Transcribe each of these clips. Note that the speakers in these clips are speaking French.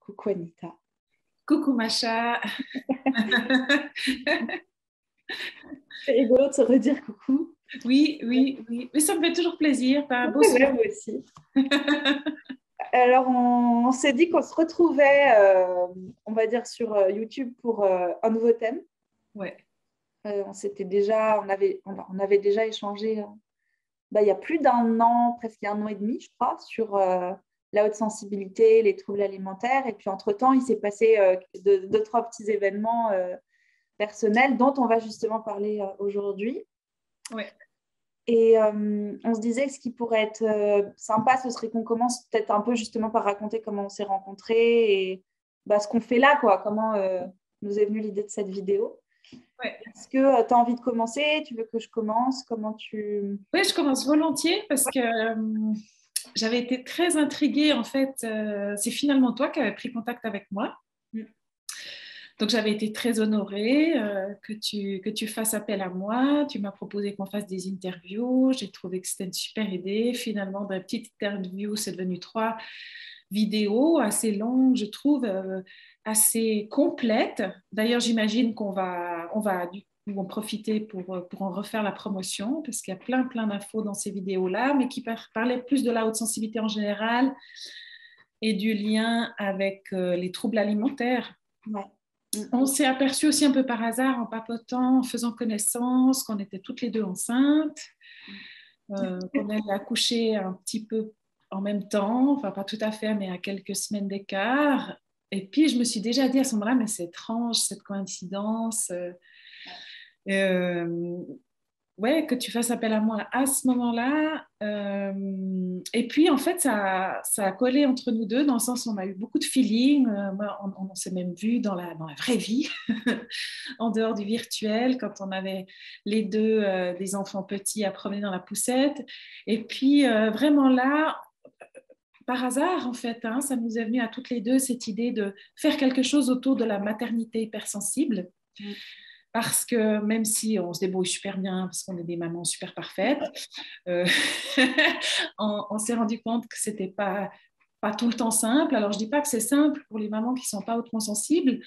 Coucou Anita. Coucou Macha. C'est rigolo de se redire coucou. Oui. Mais ça me fait toujours plaisir. T'as un beau Ouais, sourire. moi aussi. Alors, on s'est dit qu'on se retrouvait, on va dire, sur YouTube pour un nouveau thème. Ouais. On avait déjà échangé il y a plus d'un an, presque un an et demi, je crois, sur la haute sensibilité, les troubles alimentaires. Et puis, entre-temps, il s'est passé deux, trois petits événements personnels dont on va justement parler aujourd'hui. Ouais. Et on se disait que ce qui pourrait être sympa, ce serait qu'on commence peut-être un peu justement par raconter comment on s'est rencontrés et ce qu'on fait là, quoi. Comment nous est venue l'idée de cette vidéo. Ouais. Est-ce que tu as envie de commencer? Tu veux que je commence? Comment tu... Oui, je commence volontiers parce que j'avais été très intriguée. En fait, c'est finalement toi qui avais pris contact avec moi. Donc, j'avais été très honorée que tu fasses appel à moi. Tu m'as proposé qu'on fasse des interviews. J'ai trouvé que c'était une super idée. Finalement, de la petite interview, c'est devenu 3 vidéos assez longues, je trouve, assez complètes. D'ailleurs, j'imagine qu'on va du coup en profiter pour en refaire la promotion parce qu'il y a plein d'infos dans ces vidéos-là, mais qui parlaient plus de la haute sensibilité en général et du lien avec les troubles alimentaires. Ouais. On s'est aperçu aussi un peu par hasard en papotant, en faisant connaissance, qu'on était toutes les deux enceintes, qu'on allait accoucher un petit peu en même temps, enfin pas tout à fait, mais à quelques semaines d'écart. Et puis je me suis déjà dit à ce moment-là, mais c'est étrange cette coïncidence. Ouais, que tu fasses appel à moi à ce moment-là. Et puis, en fait, ça a collé entre nous deux, dans le sens où on a eu beaucoup de feeling. Moi, on s'est même vu dans la vraie vie, en dehors du virtuel, quand on avait les deux des enfants petits à promener dans la poussette. Et puis, vraiment là, par hasard, en fait, hein, ça nous est venu à toutes les deux, cette idée de faire quelque chose autour de la maternité hypersensible. Parce que même si on se débrouille super bien, parce qu'on est des mamans super parfaites, euh, on s'est rendu compte que c'était pas tout le temps simple. Alors, je dis pas que c'est simple pour les mamans qui sont pas hautement sensibles.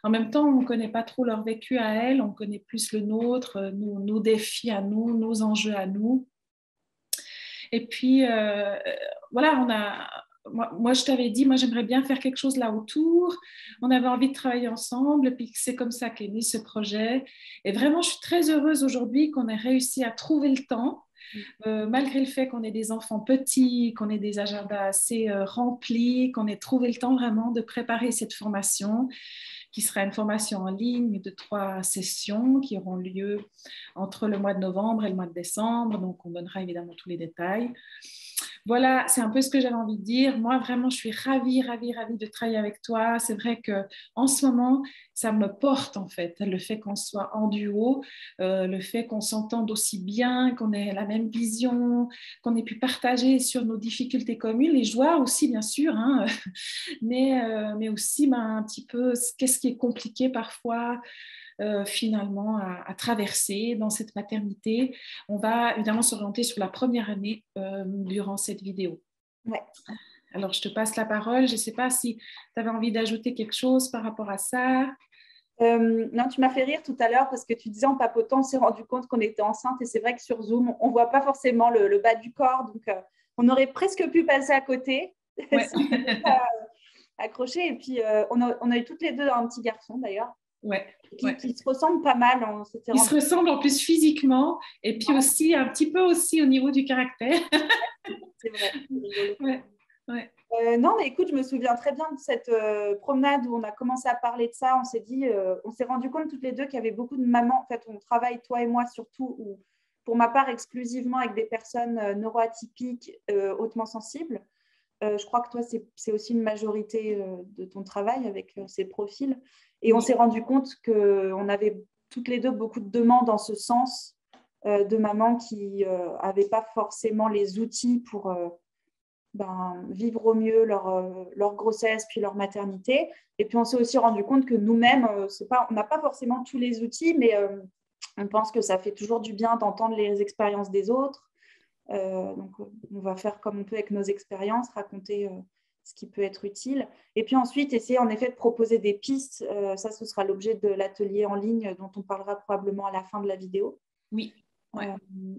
En même temps, on ne connaît pas trop leur vécu à elles, on connaît plus le nôtre, nos défis à nous, nos enjeux à nous. Et puis, voilà, moi, je t'avais dit, moi, j'aimerais bien faire quelque chose là autour. On avait envie de travailler ensemble, et puis c'est comme ça qu'est né ce projet. Et vraiment, je suis très heureuse aujourd'hui qu'on ait réussi à trouver le temps, malgré le fait qu'on ait des enfants petits, qu'on ait des agendas assez remplis, qu'on ait trouvé le temps vraiment de préparer cette formation, qui sera une formation en ligne de 3 sessions qui auront lieu entre le mois de novembre et le mois de décembre. Donc, on donnera évidemment tous les détails. Voilà, c'est un peu ce que j'avais envie de dire. Moi, vraiment, je suis ravie de travailler avec toi. C'est vrai qu'en ce moment, ça me porte, en fait, le fait qu'on soit en duo, le fait qu'on s'entende aussi bien, qu'on ait la même vision, qu'on ait pu partager sur nos difficultés communes, les joies aussi, bien sûr, hein, mais aussi un petit peu qu'est-ce qui est compliqué parfois, finalement à traverser dans cette maternité. On va évidemment s'orienter sur la première année durant cette vidéo. Ouais. Alors, je te passe la parole. Je ne sais pas si tu avais envie d'ajouter quelque chose par rapport à ça. Non, tu m'as fait rire tout à l'heure parce que tu disais en papotant, on s'est rendu compte qu'on était enceinte et c'est vrai que sur Zoom, on ne voit pas forcément le bas du corps, donc on aurait presque pu passer à côté. Ouais. Si on n'était pas accroché. Et puis, on a eu toutes les deux un petit garçon d'ailleurs. Ouais. Qui se ressemble pas mal. Ils se ressemblent en plus physiquement et puis aussi un petit peu aussi au niveau du caractère. C'est vrai, c'est rigolo. Ouais. Non, mais écoute, je me souviens très bien de cette promenade où on a commencé à parler de ça. On s'est dit, on s'est rendu compte toutes les deux qu'il y avait beaucoup de mamans. En fait, on travaille, toi et moi surtout, ou pour ma part, exclusivement avec des personnes neuroatypiques, hautement sensibles. Je crois que toi, c'est aussi une majorité de ton travail avec ces profils. Et on s'est rendu compte qu'on avait toutes les deux beaucoup de demandes en ce sens de mamans qui n'avaient pas forcément les outils pour vivre au mieux leur grossesse puis leur maternité. Et puis, on s'est aussi rendu compte que nous-mêmes, on n'a pas forcément tous les outils, mais on pense que ça fait toujours du bien d'entendre les expériences des autres. Donc, on va faire comme on peut avec nos expériences, raconter ce qui peut être utile. Et puis ensuite, essayer en effet de proposer des pistes. Ça, ce sera l'objet de l'atelier en ligne dont on parlera probablement à la fin de la vidéo. Oui. Ouais.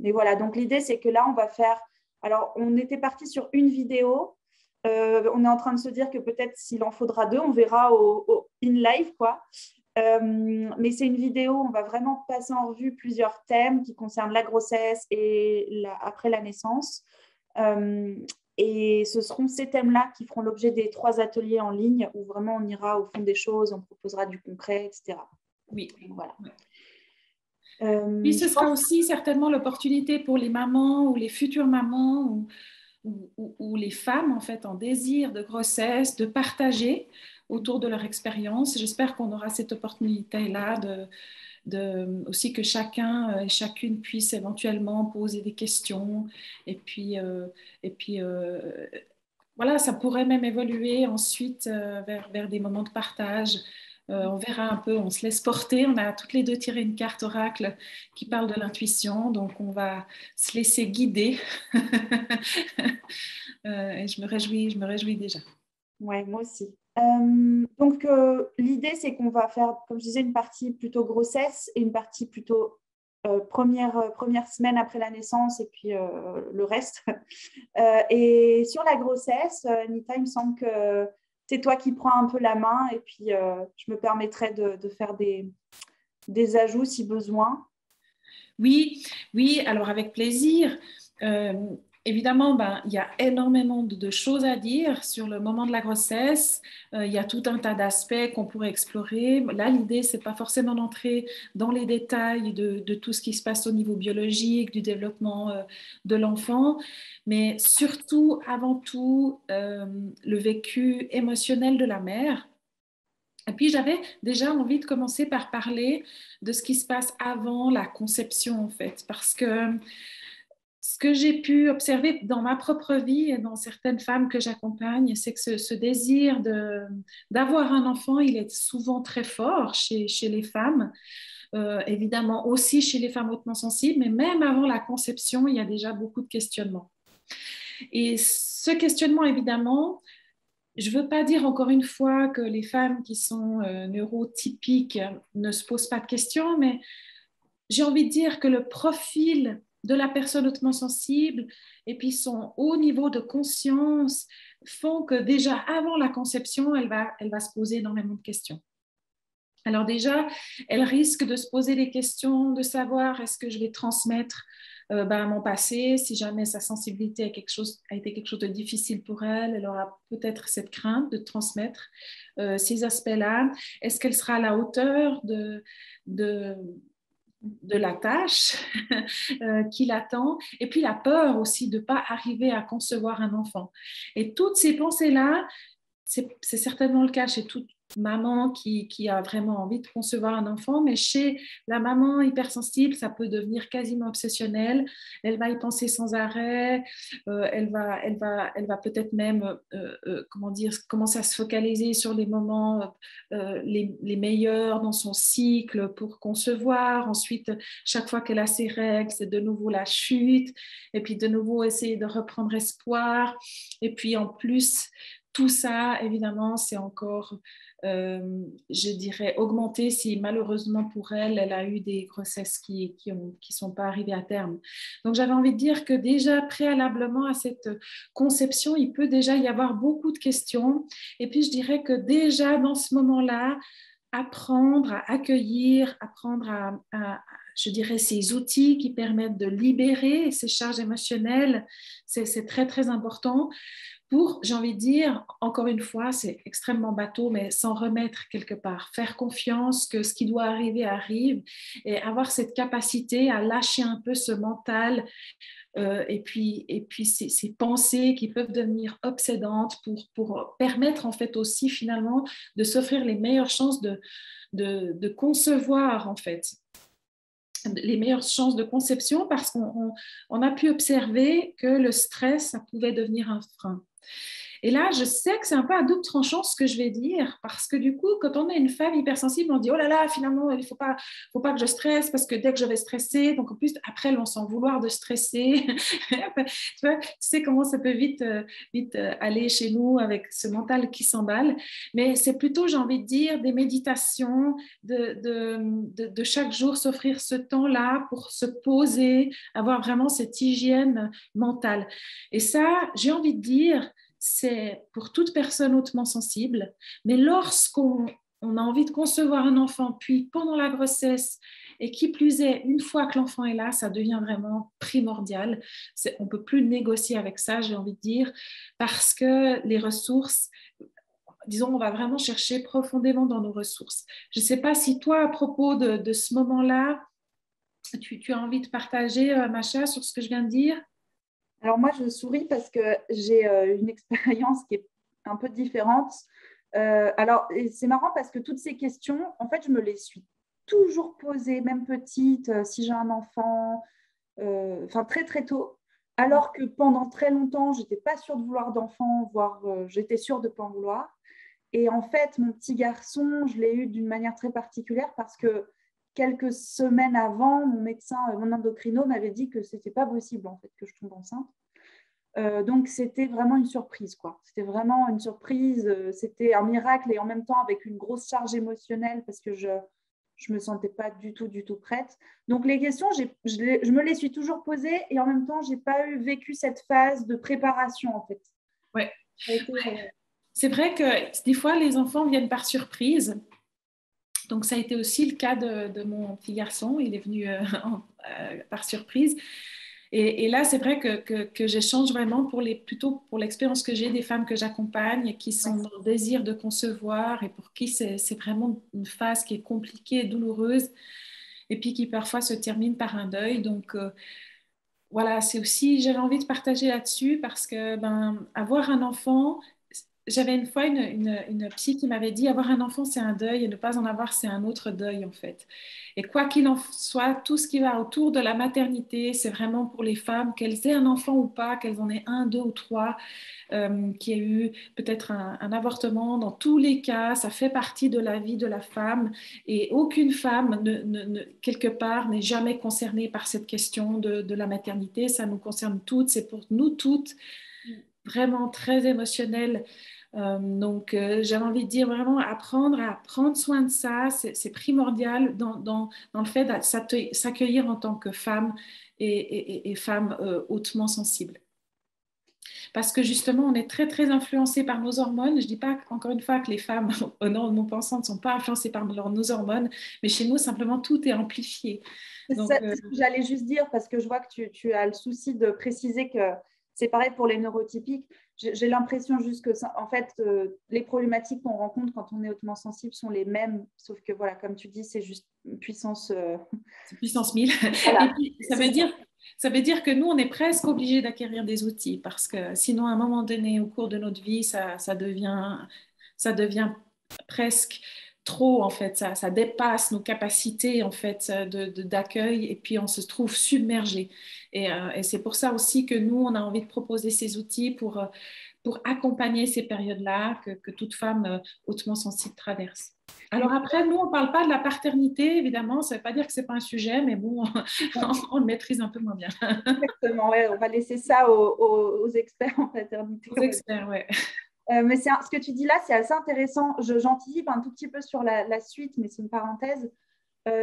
Et voilà, donc l'idée, c'est que là, on va faire… Alors, on était parti sur une vidéo. On est en train de se dire que peut-être s'il en faudra 2, on verra in live, quoi. Mais c'est une vidéo où on va vraiment passer en revue plusieurs thèmes qui concernent la grossesse et après la naissance. Et ce seront ces thèmes-là qui feront l'objet des 3 ateliers en ligne où vraiment on ira au fond des choses, on proposera du concret, etc. Oui. Donc, voilà. Puis ce sera aussi certainement l'opportunité pour les mamans ou les futures mamans ou les femmes en fait en désir de grossesse de partager autour de leur expérience. J'espère qu'on aura cette opportunité-là aussi que chacun et chacune puisse éventuellement poser des questions et puis voilà, ça pourrait même évoluer ensuite vers des moments de partage. On verra un peu, on se laisse porter. On a toutes les deux tiré une carte oracle qui parle de l'intuition, donc on va se laisser guider. Et je me réjouis déjà. Ouais, moi aussi. Donc, l'idée, c'est qu'on va faire, comme je disais, une partie plutôt grossesse et une partie plutôt première semaine après la naissance et puis le reste. Et sur la grossesse, Nita, il me semble que c'est toi qui prends un peu la main et puis je me permettrai de faire des ajouts si besoin. Oui, alors avec plaisir. Évidemment, il y a énormément de choses à dire sur le moment de la grossesse. Il y a tout un tas d'aspects qu'on pourrait explorer. Là, l'idée, c'est pas forcément d'entrer dans les détails de tout ce qui se passe au niveau biologique, du développement de l'enfant, mais surtout, avant tout, le vécu émotionnel de la mère. Et puis, j'avais déjà envie de commencer par parler de ce qui se passe avant la conception, en fait, parce que ce que j'ai pu observer dans ma propre vie et dans certaines femmes que j'accompagne, c'est que ce désir d'avoir un enfant, il est souvent très fort chez les femmes, évidemment aussi chez les femmes hautement sensibles, mais même avant la conception, il y a déjà beaucoup de questionnements. Et ce questionnement, évidemment, je ne veux pas dire encore une fois que les femmes qui sont neurotypiques ne se posent pas de questions, mais j'ai envie de dire que le profil de la personne hautement sensible et puis son haut niveau de conscience font que déjà avant la conception, elle va se poser énormément de questions. Alors déjà, elle risque de se poser des questions, de savoir est-ce que je vais transmettre mon passé, si jamais sa sensibilité a été quelque chose de difficile pour elle, elle aura peut-être cette crainte de transmettre ces aspects-là. Est-ce qu'elle sera à la hauteur de la tâche qui l'attend, et puis la peur aussi de ne pas arriver à concevoir un enfant. Et toutes ces pensées-là, c'est certainement le cas chez toute maman qui a vraiment envie de concevoir un enfant, mais chez la maman hypersensible, ça peut devenir quasiment obsessionnel. Elle va y penser sans arrêt, elle va peut-être même commencer à se focaliser sur les moments les meilleurs dans son cycle pour concevoir. Ensuite, chaque fois qu'elle a ses règles, c'est de nouveau la chute, et puis de nouveau essayer de reprendre espoir. Et puis en plus, tout ça, évidemment, c'est encore, je dirais, augmenté si malheureusement pour elle, elle a eu des grossesses qui sont pas arrivées à terme. Donc, j'avais envie de dire que déjà, préalablement à cette conception, il peut déjà y avoir beaucoup de questions. Et puis, je dirais que déjà, dans ce moment-là, apprendre à accueillir, apprendre je dirais, ces outils qui permettent de libérer ces charges émotionnelles, c'est très, très important. J'ai envie de dire, encore une fois, c'est extrêmement bateau, mais s'en remettre quelque part, faire confiance que ce qui doit arriver arrive et avoir cette capacité à lâcher un peu ce mental et puis ces pensées qui peuvent devenir obsédantes pour permettre en fait aussi finalement de s'offrir les meilleures chances de concevoir en fait les meilleures chances de conception parce qu'on a pu observer que le stress, ça pouvait devenir un frein. Et là, je sais que c'est un peu à double tranchant ce que je vais dire, parce que du coup, quand on est une femme hypersensible, on dit, oh là là, finalement, il faut pas que je stresse, parce que dès que je vais stresser, donc en plus, après, on s'en vouloir de stresser. Tu vois, tu sais comment ça peut vite aller chez nous avec ce mental qui s'emballe. Mais c'est plutôt, j'ai envie de dire, des méditations, de chaque jour s'offrir ce temps-là pour se poser, avoir vraiment cette hygiène mentale. Et ça, j'ai envie de dire, c'est pour toute personne hautement sensible, mais lorsqu'on a envie de concevoir un enfant, puis pendant la grossesse, et qui plus est, une fois que l'enfant est là, ça devient vraiment primordial. On ne peut plus négocier avec ça, j'ai envie de dire, parce que les ressources, disons, on va vraiment chercher profondément dans nos ressources. Je ne sais pas si toi, à propos de ce moment-là, tu as envie de partager, Macha, sur ce que je viens de dire? Alors moi, je souris parce que j'ai une expérience qui est un peu différente. Alors, c'est marrant parce que toutes ces questions, en fait, je me les suis toujours posées, même petite, si j'ai un enfant, enfin très très tôt. Alors que pendant très longtemps, je n'étais pas sûre de vouloir d'enfant, voire j'étais sûre de ne pas en vouloir. Et en fait, mon petit garçon, je l'ai eu d'une manière très particulière parce que quelques semaines avant, mon médecin, mon endocrino m'avait dit que ce n'était pas possible en fait que je tombe enceinte. Donc, c'était vraiment une surprise, quoi. C'était vraiment une surprise. C'était un miracle et en même temps avec une grosse charge émotionnelle parce que je me sentais pas du tout prête. Donc, les questions, je me les suis toujours posées et en même temps, j'ai pas vécu cette phase de préparation, en fait. Ouais. Ça a été, C'est vrai que des fois, les enfants viennent par surprise. Donc, ça a été aussi le cas de mon petit garçon. Il est venu par surprise. Et là, c'est vrai que j'échange vraiment plutôt pour l'expérience que j'ai des femmes que j'accompagne qui sont dans le désir de concevoir et pour qui c'est vraiment une phase qui est compliquée, douloureuse et puis qui parfois se termine par un deuil. Donc, voilà, c'est aussi, j'avais envie de partager là-dessus parce que avoir un enfant, j'avais une fois une psy qui m'avait dit avoir un enfant, c'est un deuil et ne pas en avoir, c'est un autre deuil en fait. Et quoi qu'il en soit, tout ce qui va autour de la maternité, c'est vraiment pour les femmes, qu'elles aient un enfant ou pas, qu'elles en aient un, deux ou trois, qui ait eu peut-être un avortement. Dans tous les cas, ça fait partie de la vie de la femme et aucune femme, quelque part, n'est jamais concernée par cette question de la maternité. Ça nous concerne toutes, c'est pour nous toutes vraiment très émotionnel. Donc, j'avais envie de dire vraiment apprendre à prendre soin de ça, c'est primordial dans le fait de s'accueillir en tant que femme et femme hautement sensible. Parce que justement, on est très, très influencé par nos hormones. Je ne dis pas, encore une fois, que les femmes non pensantes ne sont pas influencées par nos hormones, mais chez nous, simplement, tout est amplifié. c'est ce que j'allais juste dire parce que je vois que tu as le souci de préciser que c'est pareil pour les neurotypiques. J'ai l'impression juste que, ça, en fait, les problématiques qu'on rencontre quand on est hautement sensible sont les mêmes, sauf que, voilà, comme tu dis, c'est juste puissance... C'est puissance 1000. Voilà. Et puis, ça veut dire que nous, on est presque obligés d'acquérir des outils parce que sinon, à un moment donné, au cours de notre vie, ça devient presque trop, en fait. Ça dépasse nos capacités, en fait, d'accueil et puis on se trouve submergé. Et c'est pour ça aussi que nous, on a envie de proposer ces outils pour accompagner ces périodes-là que toute femme hautement sensible traverse. Alors après, nous, on ne parle pas de la paternité, évidemment. Ça ne veut pas dire que ce n'est pas un sujet, mais bon, on le maîtrise un peu moins bien. Exactement, ouais, on va laisser ça aux experts en paternité. Aux experts, ouais. Mais ce que tu dis là, c'est assez intéressant. J'anticipe un tout petit peu sur la suite, mais c'est une parenthèse.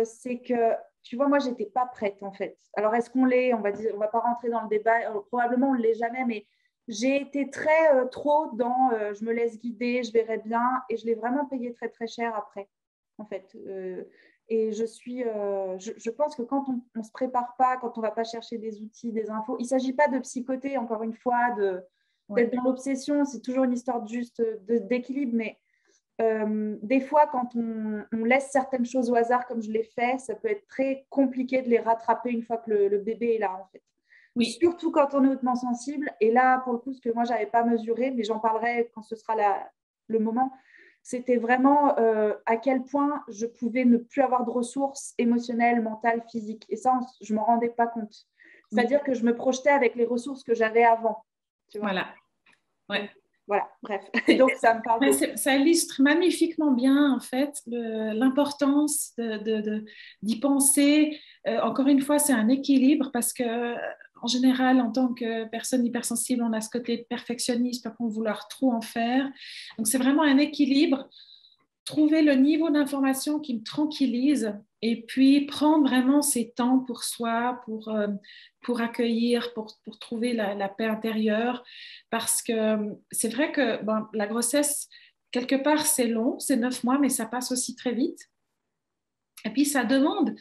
C'est que, tu vois, moi, je n'étais pas prête, en fait. Alors, est-ce qu'on l'est? On va pas rentrer dans le débat. Probablement, on ne l'est jamais, mais j'ai été très trop dans je me laisse guider, je verrai bien, et je l'ai vraiment payé très, très cher après, en fait. Et je pense que quand on ne se prépare pas, quand on ne va pas chercher des outils, des infos, il ne s'agit pas de psychoter, encore une fois, d'être dans l'obsession, c'est toujours une histoire d'équilibre, mais des fois, quand on laisse certaines choses au hasard, comme je l'ai fait, ça peut être très compliqué de les rattraper une fois que le bébé est là, en fait. Oui. Surtout quand on est hautement sensible. Et là, pour le coup, ce que moi, je n'avais pas mesuré, mais j'en parlerai quand ce sera le moment, c'était vraiment à quel point je pouvais ne plus avoir de ressources émotionnelles, mentales, physiques. Et ça, je ne m'en rendais pas compte. C'est-à-dire que je me projetais avec les ressources que j'avais avant. Tu vois. Voilà. Ouais. voilà, bref. Donc, ça me parle beaucoup. Ça illustre magnifiquement bien, en fait, l'importance d'y penser. Encore une fois, c'est un équilibre parce que, en général, en tant que personne hypersensible, on a ce côté de perfectionniste, peut vouloir trop en faire. Donc, c'est vraiment un équilibre. Trouver le niveau d'information qui me tranquillise et puis prendre vraiment ces temps pour soi, pour accueillir, pour trouver la paix intérieure. Parce que c'est vrai que bon, la grossesse, quelque part, c'est long, c'est 9 mois, mais ça passe aussi très vite. Et puis, ça demande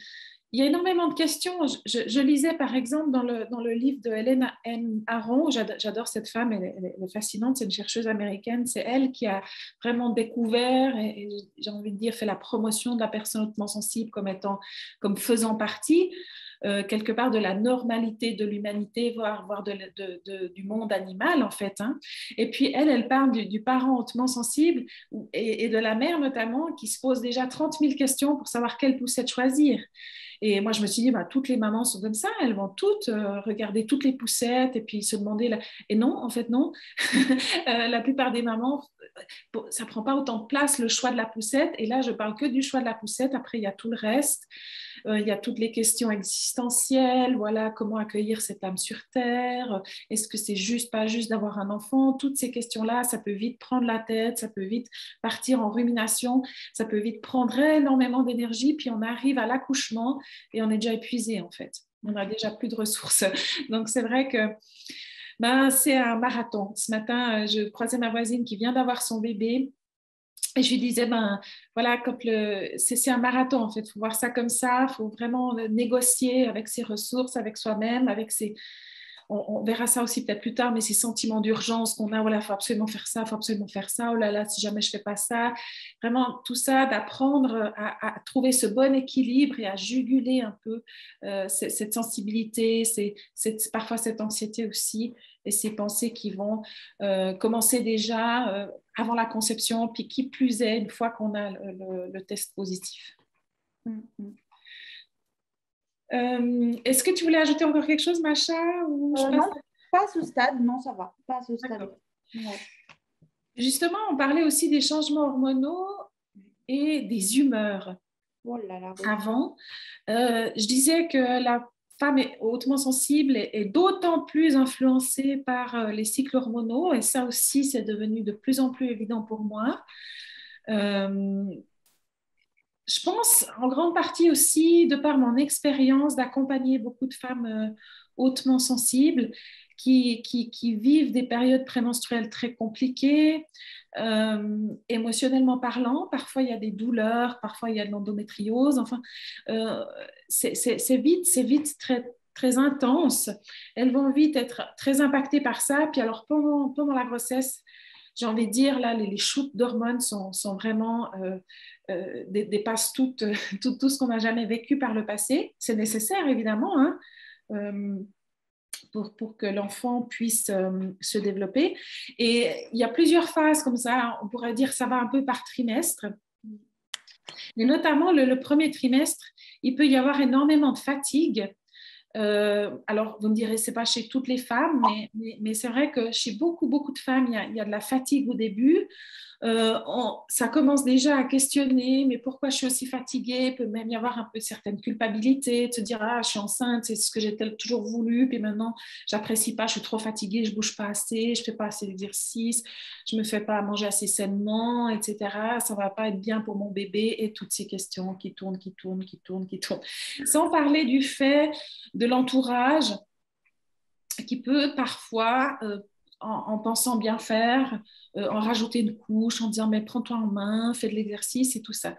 il y a énormément de questions. Je lisais par exemple dans le livre de Hélène N. Aron, j'adore cette femme, elle est fascinante, c'est une chercheuse américaine, c'est elle qui a vraiment découvert et j'ai envie de dire fait la promotion de la personne hautement sensible comme faisant partie quelque part de la normalité de l'humanité, voire du monde animal en fait. Hein. Et puis elle parle du parent hautement sensible et de la mère notamment qui se pose déjà 30 000 questions pour savoir quelle poussette choisir. Et moi, je me suis dit, bah, toutes les mamans sont comme ça, elles vont toutes regarder toutes les poussettes et puis se demander. Et non, en fait, non. La plupart des mamans, ça ne prend pas autant de place le choix de la poussette. Et là, je parle que du choix de la poussette. Après, il y a tout le reste. Il y a toutes les questions existentielles. Voilà, comment accueillir cette âme sur Terre? Est-ce que c'est juste, pas juste d'avoir un enfant? Toutes ces questions-là, ça peut vite prendre la tête, ça peut vite partir en rumination, ça peut vite prendre énormément d'énergie. Puis on arrive à l'accouchement et on est déjà épuisé en fait. On n'a déjà plus de ressources. Donc c'est vrai que c'est un marathon. Ce matin, je croisais ma voisine qui vient d'avoir son bébé et je lui disais, voilà, c'est un marathon en fait. Il faut voir ça comme ça. Il faut vraiment négocier avec ses ressources, avec soi-même, avec ses... On verra ça aussi peut-être plus tard, mais ces sentiments d'urgence qu'on a, voilà, il faut absolument faire ça, il faut absolument faire ça, oh là là, si jamais je ne fais pas ça. Vraiment, tout ça, d'apprendre à trouver ce bon équilibre et à juguler un peu cette sensibilité, parfois cette anxiété aussi, et ces pensées qui vont commencer déjà avant la conception, puis qui plus est, une fois qu'on a le test positif. Mm-hmm. Est-ce que tu voulais ajouter encore quelque chose, Macha ou non, pas à ce stade. Non, ça va. Pas à ce stade. Ouais. Justement, on parlait aussi des changements hormonaux et des humeurs. Oh là là, avant, je disais que la femme est hautement sensible et d'autant plus influencée par les cycles hormonaux. Et ça aussi, c'est devenu de plus en plus évident pour moi. Je pense en grande partie aussi, de par mon expérience d'accompagner beaucoup de femmes hautement sensibles qui vivent des périodes prémenstruelles très compliquées, émotionnellement parlant. Parfois, il y a des douleurs, parfois, il y a de l'endométriose. Enfin, c'est vite très, très intense. Elles vont vite être très impactées par ça. Puis alors, pendant la grossesse, j'ai envie de dire, là, les shoots d'hormones sont vraiment... dépasse tout ce qu'on n'a jamais vécu par le passé. C'est nécessaire, évidemment, hein, pour que l'enfant puisse se développer. Et il y a plusieurs phases comme ça. On pourrait dire que ça va un peu par trimestre. Mais notamment, le premier trimestre, il peut y avoir énormément de fatigue. Alors, vous me direz, c'est pas chez toutes les femmes, mais c'est vrai que chez beaucoup de femmes, il y a de la fatigue au début. Ça commence déjà à questionner, mais pourquoi je suis aussi fatiguée? Il peut même y avoir un peu de certaine culpabilité, de se dire, ah, je suis enceinte, c'est ce que j'ai toujours voulu, puis maintenant, j'apprécie pas, je suis trop fatiguée, je bouge pas assez, je fais pas assez d'exercice, je me fais pas manger assez sainement, etc. Ça va pas être bien pour mon bébé, et toutes ces questions qui tournent. Sans parler du fait de l'entourage qui peut parfois, en pensant bien faire, en rajouter une couche, en disant mais prends-toi en main, fais de l'exercice et tout ça.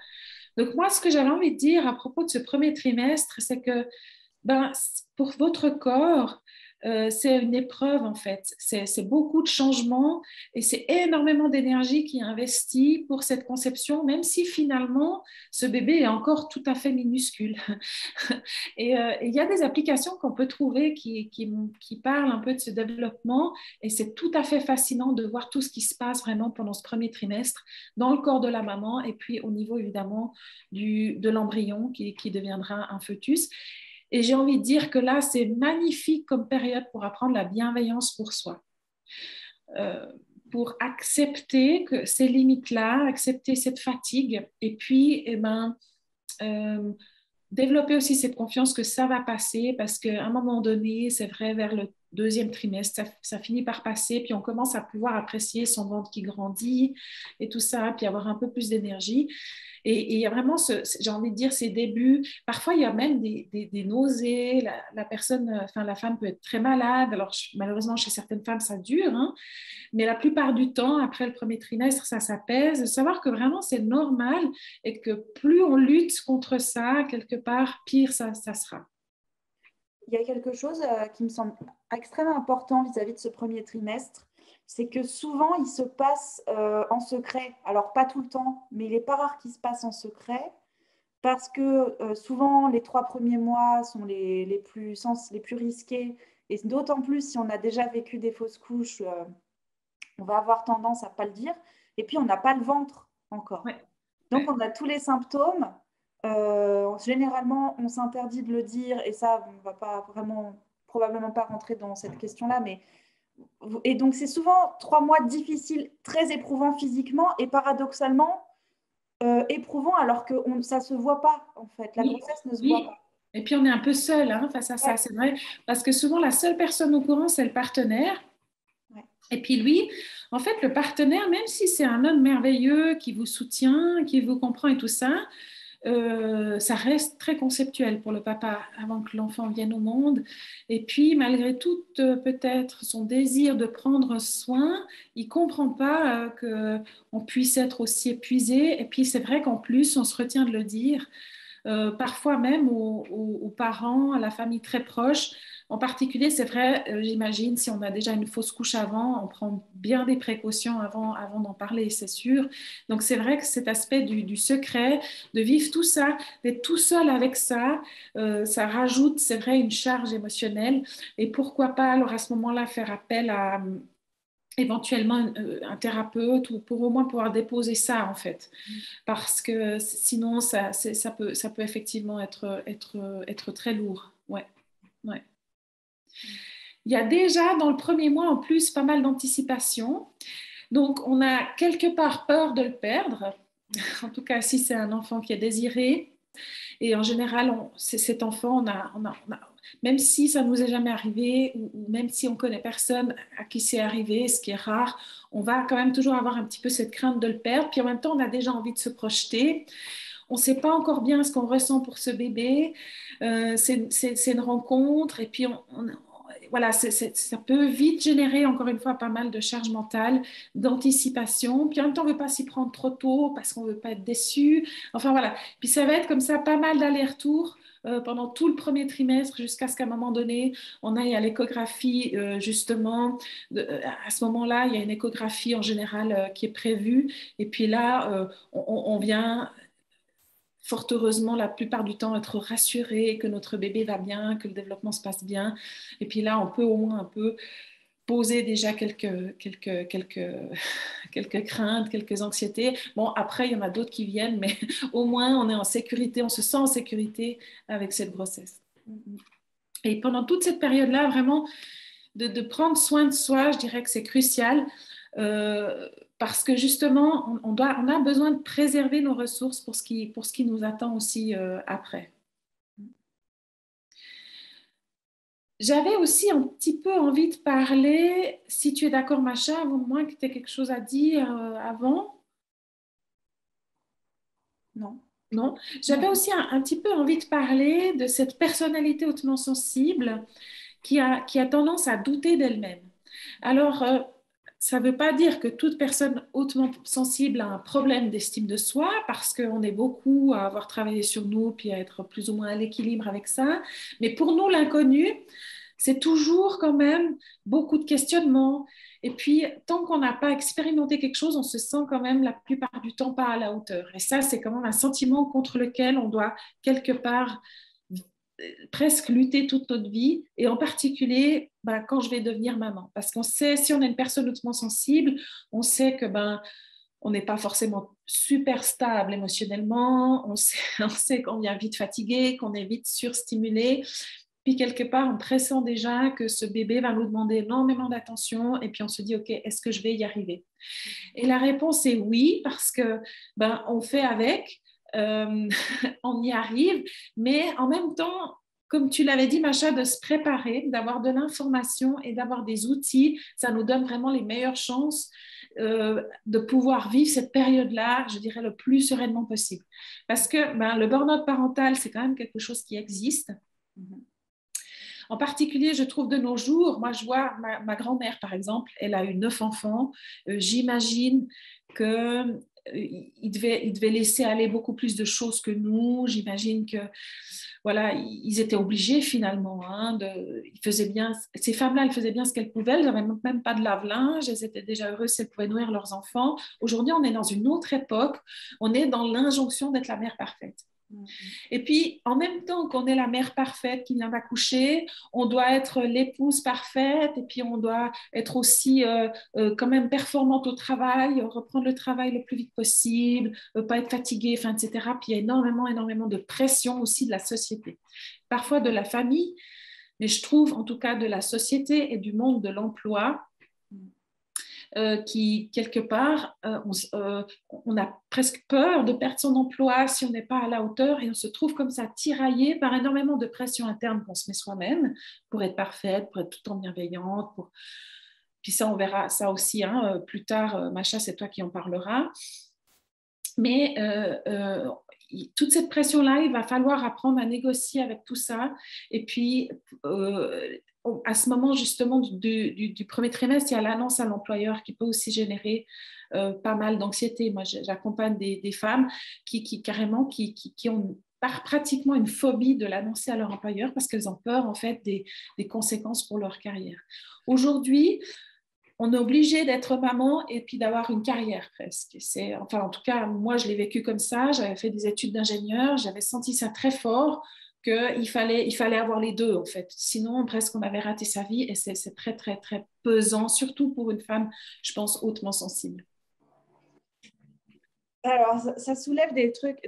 Donc moi, ce que j'avais envie de dire à propos de ce premier trimestre, c'est que pour votre corps, c'est une épreuve en fait. C'est beaucoup de changements et c'est énormément d'énergie qui est investie pour cette conception, même si finalement ce bébé est encore tout à fait minuscule. Et il y a des applications qu'on peut trouver qui parlent un peu de ce développement et c'est tout à fait fascinant de voir tout ce qui se passe vraiment pendant ce premier trimestre dans le corps de la maman et puis au niveau évidemment de l'embryon qui deviendra un fœtus. Et j'ai envie de dire que là, c'est magnifique comme période pour apprendre la bienveillance pour soi. pour accepter que ces limites-là, accepter cette fatigue, et puis développer aussi cette confiance que ça va passer, parce qu'à un moment donné, c'est vrai, vers le deuxième trimestre, ça finit par passer, puis on commence à pouvoir apprécier son ventre qui grandit et tout ça, puis avoir un peu plus d'énergie. Et il y a vraiment, j'ai envie de dire, ces débuts. Parfois, il y a même des nausées. La personne, enfin, la femme peut être très malade. Alors, malheureusement, chez certaines femmes, ça dure, hein, mais la plupart du temps, après le premier trimestre, ça s'apaise. Savoir que vraiment, c'est normal et que plus on lutte contre ça, quelque part, pire ça sera. Il y a quelque chose qui me semble extrêmement important vis-à-vis de ce premier trimestre, c'est que souvent, il se passe en secret. Alors, pas tout le temps, mais il n'est pas rare qu'il se passe en secret parce que souvent, les 3 premiers mois sont les plus risqués. Et d'autant plus si on a déjà vécu des fausses couches, on va avoir tendance à ne pas le dire. Et puis, on n'a pas le ventre encore. Ouais. Donc, on a tous les symptômes. Généralement, on s'interdit de le dire, et ça, on ne va pas vraiment, probablement pas rentrer dans cette question-là, mais et donc c'est souvent 3 mois difficiles, très éprouvants physiquement, et paradoxalement éprouvants, alors que ça ne se voit pas, en fait. La Oui, grossesse ne se voit oui. pas. Et puis on est un peu seul, hein, face à ça, Ouais, c'est vrai, parce que souvent la seule personne au courant, c'est le partenaire. ouais. Et puis lui, en fait, le partenaire, même si c'est un homme merveilleux qui vous soutient, qui vous comprend et tout ça, ça reste très conceptuel pour le papa avant que l'enfant vienne au monde. Et puis, malgré tout, peut-être son désir de prendre soin, il ne comprend pas qu'on puisse être aussi épuisé. Et puis, c'est vrai qu'en plus, on se retient de le dire. Parfois même aux parents, à la famille très proche. En particulier, c'est vrai, j'imagine, si on a déjà une fausse couche avant, on prend bien des précautions avant d'en parler, c'est sûr. Donc, c'est vrai que cet aspect du secret, de vivre tout ça, d'être tout seul avec ça, ça rajoute, c'est vrai, une charge émotionnelle. Et pourquoi pas, alors à ce moment-là, faire appel à éventuellement un thérapeute ou pour au moins pouvoir déposer ça en fait parce que sinon ça peut effectivement être très lourd. Ouais, ouais. Il y a déjà dans le premier mois en plus pas mal d'anticipation, donc on a quelque part peur de le perdre, en tout cas si c'est un enfant qui est désiré. Et en général, cet enfant, même si ça ne nous est jamais arrivé, ou même si on connaît personne à qui c'est arrivé, ce qui est rare, on va quand même toujours avoir un petit peu cette crainte de le perdre. Puis en même temps, on a déjà envie de se projeter. On ne sait pas encore bien ce qu'on ressent pour ce bébé. C'est une rencontre. Et puis, voilà, ça peut vite générer, encore une fois, pas mal de charge mentale, d'anticipation. Puis en même temps, on ne veut pas s'y prendre trop tôt parce qu'on ne veut pas être déçu. Enfin, voilà. Puis ça va être comme ça, pas mal d'allers-retours pendant tout le premier trimestre jusqu'à ce qu'à un moment donné, on aille à l'échographie, justement. À ce moment-là, il y a une échographie en général qui est prévue. Et puis là, on vient fort heureusement, la plupart du temps, être rassuré que notre bébé va bien, que le développement se passe bien. Et puis là, on peut au moins un peu poser déjà quelques craintes, quelques anxiétés. Bon, après, il y en a d'autres qui viennent, mais au moins, on est en sécurité, on se sent en sécurité avec cette grossesse. Et pendant toute cette période-là, vraiment, de prendre soin de soi, je dirais que c'est crucial. Parce que justement, on a besoin de préserver nos ressources pour ce qui nous attend aussi après. J'avais aussi un petit peu envie de parler, si tu es d'accord, Macha, au moins que tu aies quelque chose à dire avant. Non. Non, j'avais aussi un petit peu envie de parler de cette personnalité hautement sensible qui a tendance à douter d'elle-même. Alors, ça ne veut pas dire que toute personne hautement sensible a un problème d'estime de soi, parce qu'on est beaucoup à avoir travaillé sur nous, puis à être plus ou moins à l'équilibre avec ça. Mais pour nous, l'inconnu, c'est toujours quand même beaucoup de questionnements. Et puis, tant qu'on n'a pas expérimenté quelque chose, on se sent quand même la plupart du temps pas à la hauteur. Et ça, c'est quand même un sentiment contre lequel on doit quelque part presque lutter toute notre vie, et en particulier quand je vais devenir maman. Parce qu'on sait, si on est une personne hautement sensible, on sait que on n'est pas forcément super stable émotionnellement, on sait qu'on vient vite fatigué, qu'on est vite surstimulé. puis quelque part, on pressent déjà que ce bébé va nous demander énormément d'attention et puis on se dit, OK, est-ce que je vais y arriver? Et la réponse est oui, parce que on fait avec, on y arrive, mais en même temps, comme tu l'avais dit, Macha, de se préparer, d'avoir de l'information et d'avoir des outils, ça nous donne vraiment les meilleures chances de pouvoir vivre cette période-là, je dirais, le plus sereinement possible. Parce que le burn-out parental, c'est quand même quelque chose qui existe. En particulier, je trouve de nos jours, moi je vois ma grand-mère par exemple, elle a eu 9 enfants. J'imagine que il devait laisser aller beaucoup plus de choses que nous. J'imagine que voilà, ils étaient obligés finalement. Ils faisaient bien, ces femmes-là, elles faisaient bien ce qu'elles pouvaient. Elles n'avaient même pas de lave-linge. Elles étaient déjà heureuses si elles pouvaient nourrir leurs enfants. Aujourd'hui, on est dans une autre époque. On est dans l'injonction d'être la mère parfaite. Et puis, en même temps qu'on est la mère parfaite qui vient d'accoucher, on doit être l'épouse parfaite et puis on doit être aussi quand même performante au travail, reprendre le travail le plus vite possible, pas être fatiguée, etc. Puis il y a énormément de pression aussi de la société, parfois de la famille, mais je trouve en tout cas de la société et du monde de l'emploi qui, quelque part, on a presque peur de perdre son emploi si on n'est pas à la hauteur et on se trouve comme ça tiraillé par énormément de pression interne qu'on se met soi-même pour être parfaite, pour être tout le temps bienveillante. Puis ça, on verra ça aussi plus tard. Macha, c'est toi qui en parleras. Mais toute cette pression-là, il va falloir apprendre à négocier avec tout ça. Et puis, à ce moment justement du premier trimestre, il y a l'annonce à l'employeur qui peut aussi générer pas mal d'anxiété. Moi, j'accompagne des femmes qui carrément qui ont pratiquement une phobie de l'annoncer à leur employeur parce qu'elles ont peur en fait des conséquences pour leur carrière. Aujourd'hui, on est obligé d'être maman et puis d'avoir une carrière presque. En tout cas, moi, je l'ai vécu comme ça. J'avais fait des études d'ingénieur. J'avais senti ça très fort qu'il fallait avoir les deux, en fait. Sinon, presque, on avait raté sa vie et c'est très, très, très pesant, surtout pour une femme, je pense, hautement sensible. Alors, ça soulève des trucs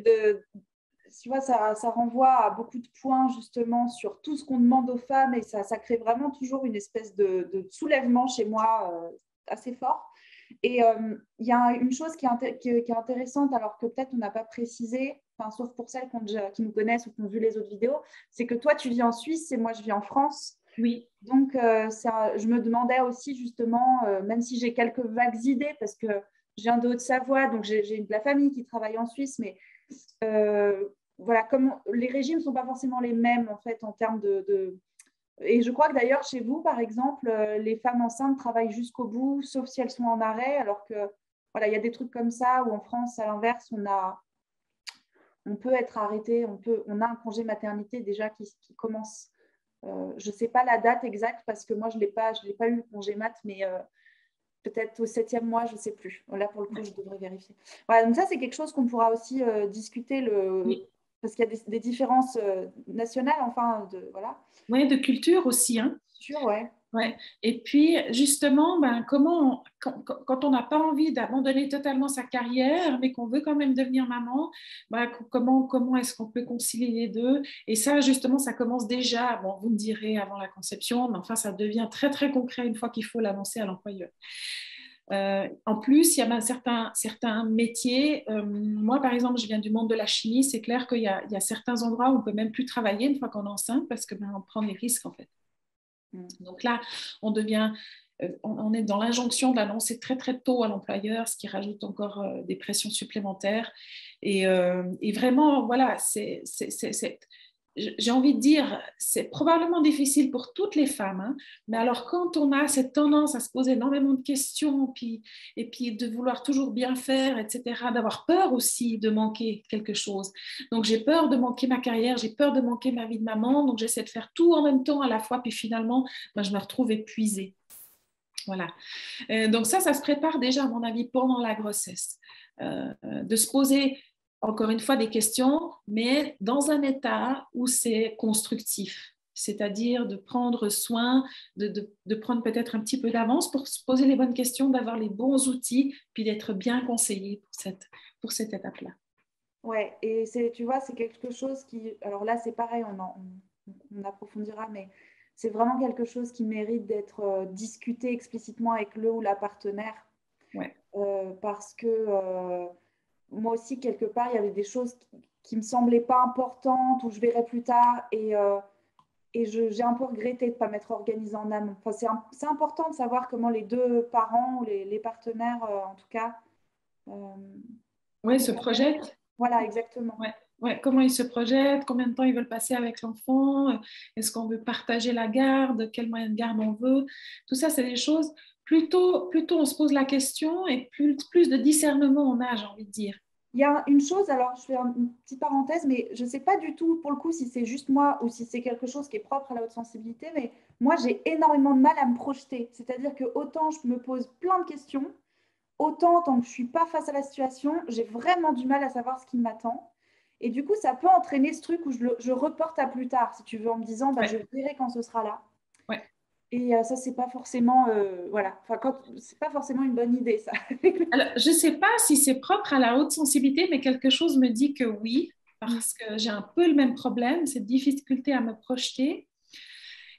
tu vois, ça renvoie à beaucoup de points justement sur tout ce qu'on demande aux femmes et ça crée vraiment toujours une espèce de soulèvement chez moi assez fort. Et il y a une chose qui est intéressante, alors que peut-être on n'a pas précisé, sauf pour celles qui nous connaissent ou qui ont vu les autres vidéos, c'est que toi, tu vis en Suisse et moi, je vis en France. Oui. Donc, je me demandais aussi justement, même si j'ai quelques vagues idées, parce que je viens de Haute-Savoie, donc j'ai de la famille qui travaille en Suisse, mais voilà, les régimes ne sont pas forcément les mêmes en fait en termes de... Et je crois que d'ailleurs chez vous, par exemple, les femmes enceintes travaillent jusqu'au bout, sauf si elles sont en arrêt, alors que voilà, il y a des trucs comme ça où en France, à l'inverse, on peut être arrêté, on a un congé maternité déjà qui commence. Je ne sais pas la date exacte parce que moi, je l'ai pas eu le congé mat, mais peut-être au 7e mois, je ne sais plus. Là, pour le coup, je devrais vérifier. Voilà, donc ça, c'est quelque chose qu'on pourra aussi discuter, Oui. parce qu'il y a des différences nationales, voilà. Oui, de culture aussi, hein. Sûr, ouais. Ouais. Et puis, justement, quand on n'a pas envie d'abandonner totalement sa carrière, mais qu'on veut quand même devenir maman, comment est-ce qu'on peut concilier les deux? Et ça, justement, ça commence déjà, bon, vous me direz avant la conception, mais enfin, ça devient très, très concret une fois qu'il faut l'annoncer à l'employeur. En plus, il y a certains métiers. Moi, par exemple, je viens du monde de la chimie. C'est clair qu'il y a certains endroits où on ne peut même plus travailler une fois qu'on est enceinte parce que on prend des risques, en fait. Donc là, on est dans l'injonction de l'annoncer très très tôt à l'employeur, ce qui rajoute encore des pressions supplémentaires. Et vraiment, voilà, j'ai envie de dire, c'est probablement difficile pour toutes les femmes, hein, mais alors quand on a cette tendance à se poser énormément de questions, et puis de vouloir toujours bien faire, etc., d'avoir peur aussi de manquer quelque chose. Donc j'ai peur de manquer ma carrière, j'ai peur de manquer ma vie de maman, donc j'essaie de faire tout en même temps à la fois, puis finalement, je me retrouve épuisée. Voilà. Donc ça se prépare déjà, à mon avis, pendant la grossesse. De se poser encore une fois des questions, mais dans un état où c'est constructif, c'est-à-dire de prendre soin, de prendre peut-être un petit peu d'avance pour se poser les bonnes questions, d'avoir les bons outils, puis d'être bien conseillé pour cette étape-là. Ouais, et tu vois, c'est quelque chose qui... Alors là, c'est pareil, on approfondira, mais c'est vraiment quelque chose qui mérite d'être discuté explicitement avec le ou la partenaire. Ouais. Parce que moi aussi, quelque part, il y avait des choses qui ne me semblaient pas importantes ou je verrai plus tard. Et j'ai un peu regretté de ne pas m'être organisée en amont. Enfin, c'est important de savoir comment les deux parents ou les partenaires, en tout cas, Oui, se projettent. Voilà, exactement. Ouais. Ouais. Comment ils se projettent, combien de temps ils veulent passer avec l'enfant, est-ce qu'on veut partager la garde, quel moyen de garde on veut. Tout ça, c'est des choses, plutôt on se pose la question et plus de discernement on a, j'ai envie de dire. Il y a une chose, alors je fais une petite parenthèse, mais je ne sais pas du tout pour le coup si c'est juste moi ou si c'est quelque chose qui est propre à la haute sensibilité, mais moi j'ai énormément de mal à me projeter. C'est-à-dire que autant je me pose plein de questions, autant tant que je ne suis pas face à la situation, j'ai vraiment du mal à savoir ce qui m'attend. Et du coup, ça peut entraîner ce truc où je reporte à plus tard, si tu veux, en me disant, bah, je Ouais. verrai quand ce sera là. Ouais. Et ça, c'est pas forcément, voilà, enfin, c'est pas forcément une bonne idée, ça. Alors, je ne sais pas si c'est propre à la haute sensibilité, mais quelque chose me dit que oui, Mm. parce que j'ai un peu le même problème, cette difficulté à me projeter.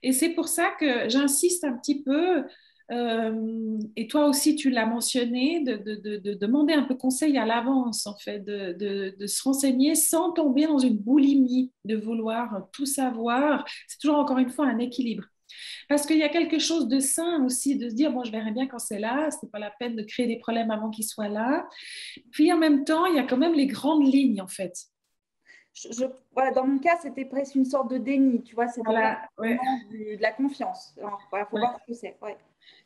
Et c'est pour ça que j'insiste un petit peu, et toi aussi tu l'as mentionné, de demander un peu conseil à l'avance, en fait, de se renseigner sans tomber dans une boulimie, de vouloir tout savoir. C'est toujours encore une fois un équilibre. Parce qu'il y a quelque chose de sain aussi, de se dire, bon, je verrai bien quand c'est là, ce n'est pas la peine de créer des problèmes avant qu'il soit là. Puis en même temps, il y a quand même les grandes lignes, en fait. Voilà, dans mon cas, c'était presque une sorte de déni, tu vois, c'était pas Voilà, ouais. vraiment de la confiance. Alors, voilà, faut Ouais. voir ce que c'est. Ouais.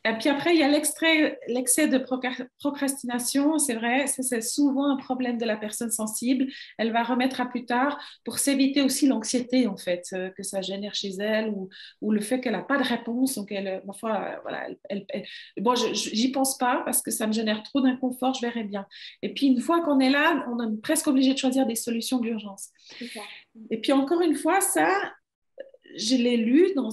Et puis après, il y a l'excès de procrastination. C'est vrai, c'est souvent un problème de la personne sensible. Elle va remettre à plus tard pour s'éviter aussi l'anxiété, en fait, que ça génère chez elle ou le fait qu'elle n'a pas de réponse. Donc, voilà, bon, j'y pense pas parce que ça me génère trop d'inconfort, je verrai bien. Et puis, une fois qu'on est là, on est presque obligé de choisir des solutions d'urgence. Et puis, encore une fois, ça, je l'ai lu dans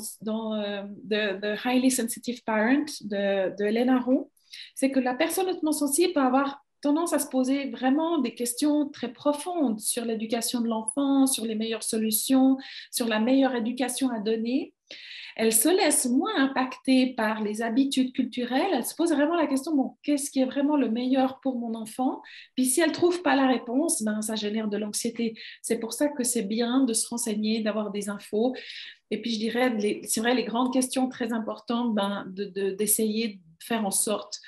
The Highly Sensitive Parent de Hélène Aron, c'est que la personne hautement sensible peut avoir tendance à se poser vraiment des questions très profondes sur l'éducation de l'enfant, sur les meilleures solutions, sur la meilleure éducation à donner. Elle se laisse moins impacter par les habitudes culturelles. Elle se pose vraiment la question, bon, qu'est-ce qui est vraiment le meilleur pour mon enfant? Puis si elle ne trouve pas la réponse, ben, ça génère de l'anxiété. C'est pour ça que c'est bien de se renseigner, d'avoir des infos. Et puis je dirais, c'est vrai, les grandes questions très importantes, ben, d'essayer de faire en sorte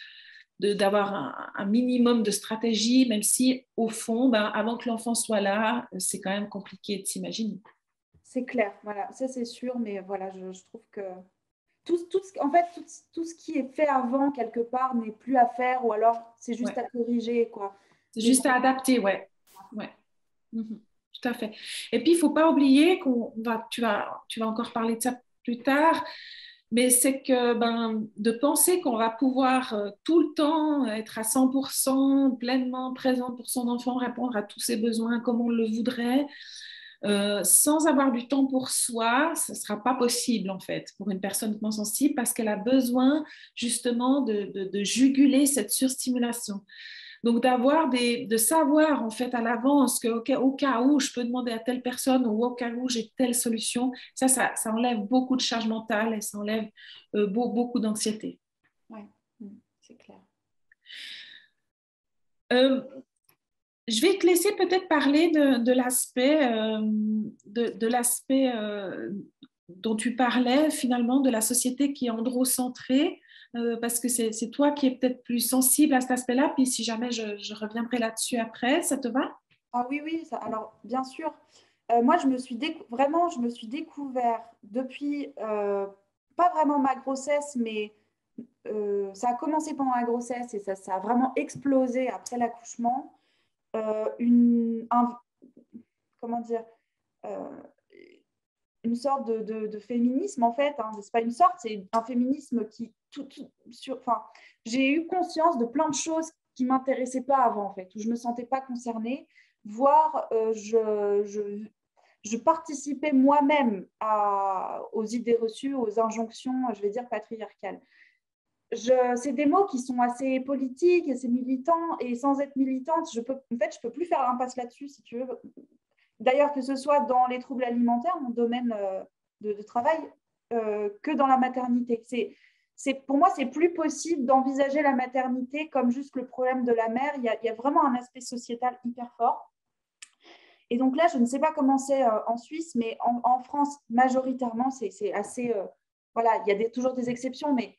d'avoir un minimum de stratégie, même si au fond, ben, avant que l'enfant soit là, c'est quand même compliqué de s'imaginer. C'est clair, voilà, ça c'est sûr, mais voilà, je trouve que en fait, tout ce qui est fait avant, quelque part, n'est plus à faire, ou alors c'est juste Ouais. à corriger, quoi. C'est juste à adapter, ouais. Ouais. Mhm. Tout à fait. Et puis, il ne faut pas oublier tu vas encore parler de ça plus tard, mais c'est que de penser qu'on va pouvoir tout le temps être à 100% pleinement présent pour son enfant, répondre à tous ses besoins comme on le voudrait, sans avoir du temps pour soi, ce ne sera pas possible en fait pour une personne hautement sensible parce qu'elle a besoin justement de juguler cette surstimulation. Donc de savoir en fait à l'avance qu'au cas où je peux demander à telle personne ou au cas où j'ai telle solution, ça enlève beaucoup de charge mentale et ça enlève beaucoup d'anxiété. Oui, c'est clair. Euh, je vais te laisser peut-être parler de l'aspect dont tu parlais finalement de la société qui est androcentrée. Parce que c'est toi qui es peut-être plus sensible à cet aspect-là, puis si jamais je reviendrai là-dessus après, ça te va? Ah oui, oui, alors bien sûr, moi vraiment, je me suis découvert depuis, pas vraiment ma grossesse, mais ça a commencé pendant la grossesse et ça a vraiment explosé après l'accouchement. Comment dire, euh, une sorte de féminisme en fait. Hein. C'est pas une sorte, c'est un féminisme qui enfin, j'ai eu conscience de plein de choses qui m'intéressaient pas avant en fait, où je me sentais pas concernée, voire je participais moi-même aux idées reçues, aux injonctions, je vais dire patriarcales. C'est des mots qui sont assez politiques, assez militants, et sans être militante, je peux plus faire l'impasse là-dessus, si tu veux. D'ailleurs, que ce soit dans les troubles alimentaires, mon domaine de travail que dans la maternité. Pour moi, c'est plus possible d'envisager la maternité comme juste le problème de la mère. Il y a vraiment un aspect sociétal hyper fort. Et donc là, je ne sais pas comment c'est en Suisse, mais en France, majoritairement, c'est assez... voilà, il y a toujours des exceptions, mais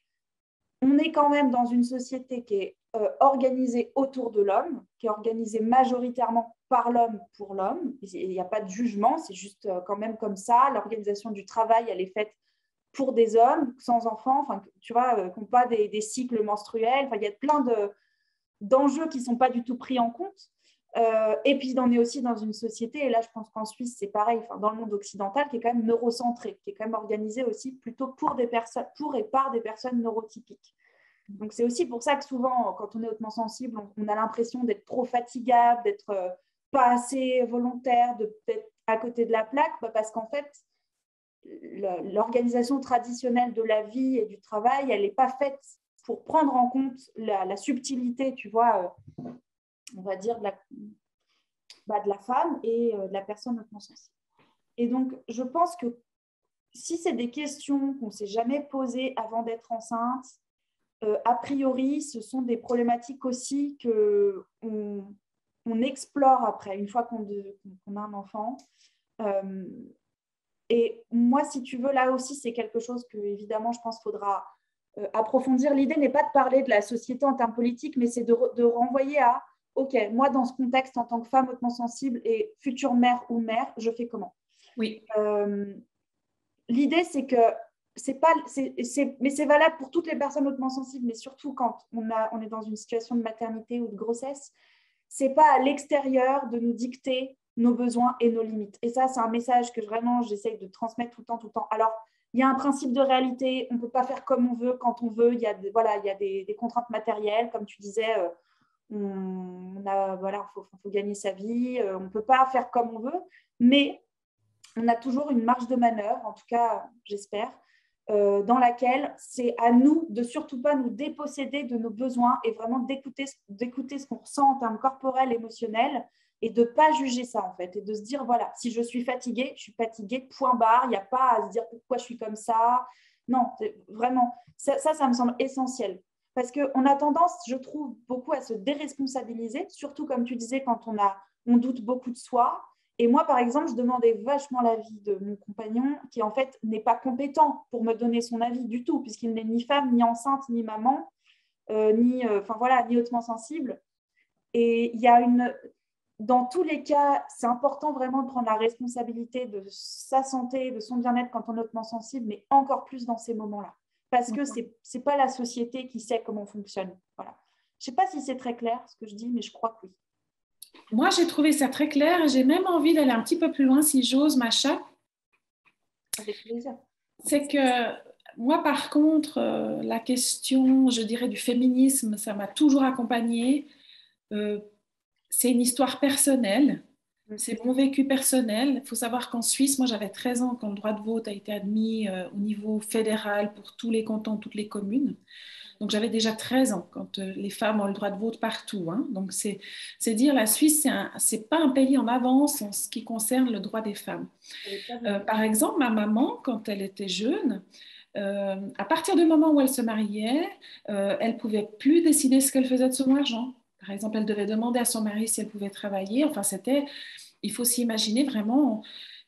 on est quand même dans une société qui est organisée autour de l'homme, qui est organisée majoritairement par l'homme pour l'homme. Il n'y a pas de jugement, c'est juste quand même comme ça. L'organisation du travail, elle est faite pour des hommes sans enfants, enfin, tu vois, qui n'ont pas des cycles menstruels. Enfin, il y a plein d'enjeux qui ne sont pas du tout pris en compte. Et puis, on est aussi dans une société, et là, je pense qu'en Suisse, c'est pareil, enfin, dans le monde occidental, qui est quand même neurocentré, qui est quand même organisé aussi plutôt pour et par des personnes neurotypiques. Donc, c'est aussi pour ça que souvent, quand on est hautement sensible, on a l'impression d'être trop fatigable, d'être pas assez volontaire, d'être à côté de la plaque, parce qu'en fait, l'organisation traditionnelle de la vie et du travail, elle n'est pas faite pour prendre en compte la subtilité, tu vois, on va dire, de la femme et de la personne hautement sensible. Et donc, je pense que si c'est des questions qu'on ne s'est jamais posées avant d'être enceinte, a priori, ce sont des problématiques aussi qu'on explore après, une fois qu'on a un enfant. Et moi, si tu veux, là aussi, c'est quelque chose que, évidemment, je pense qu'il faudra approfondir. L'idée n'est pas de parler de la société en termes politiques, mais c'est de renvoyer à OK, moi, dans ce contexte, en tant que femme hautement sensible et future mère ou mère, je fais comment? Oui. L'idée, c'est que mais c'est valable pour toutes les personnes hautement sensibles, mais surtout quand on est dans une situation de maternité ou de grossesse, c'est pas à l'extérieur de nous dicter nos besoins et nos limites. Et ça, c'est un message que vraiment j'essaye de transmettre tout le temps. Alors, il y a un principe de réalité, on ne peut pas faire comme on veut, quand on veut. Il y a des contraintes matérielles, comme tu disais, faut gagner sa vie, on ne peut pas faire comme on veut, mais on a toujours une marge de manœuvre, en tout cas, j'espère, dans laquelle c'est à nous de surtout pas nous déposséder de nos besoins et vraiment d'écouter ce qu'on ressent en termes corporels, émotionnels, et de ne pas juger ça, en fait, et de se dire, voilà, si je suis fatiguée, point barre, il n'y a pas à se dire pourquoi je suis comme ça. Non, vraiment, ça me semble essentiel. Parce qu'on a tendance, je trouve, beaucoup à se déresponsabiliser, surtout, comme tu disais, quand on doute beaucoup de soi. Et moi, par exemple, je demandais vachement l'avis de mon compagnon, qui en fait n'est pas compétent pour me donner son avis du tout, puisqu'il n'est ni femme, ni enceinte, ni maman, ni hautement sensible. Et il y a dans tous les cas, c'est important vraiment de prendre la responsabilité de sa santé, de son bien-être quand on est hautement sensible, mais encore plus dans ces moments-là. Parce que c'est pas la société qui sait comment on fonctionne. Voilà. Je sais pas si c'est très clair ce que je dis, mais je crois que oui. Moi, j'ai trouvé ça très clair. J'ai même envie d'aller un petit peu plus loin, si j'ose, Macha. Avec plaisir. C'est que moi, par contre, la question, je dirais, du féminisme, ça m'a toujours accompagnée. C'est une histoire personnelle. C'est mon vécu personnel. Il faut savoir qu'en Suisse, moi, j'avais 13 ans quand le droit de vote a été admis au niveau fédéral pour tous les cantons, toutes les communes. Donc, j'avais déjà 13 ans quand les femmes ont le droit de vote partout. Hein. Donc, c'est dire la Suisse, c'est pas un pays en avance en ce qui concerne le droit des femmes. Par exemple, ma maman, quand elle était jeune, à partir du moment où elle se mariait, elle pouvait plus décider ce qu'elle faisait de son argent. Par exemple, elle devait demander à son mari si elle pouvait travailler. Enfin, il faut s'imaginer vraiment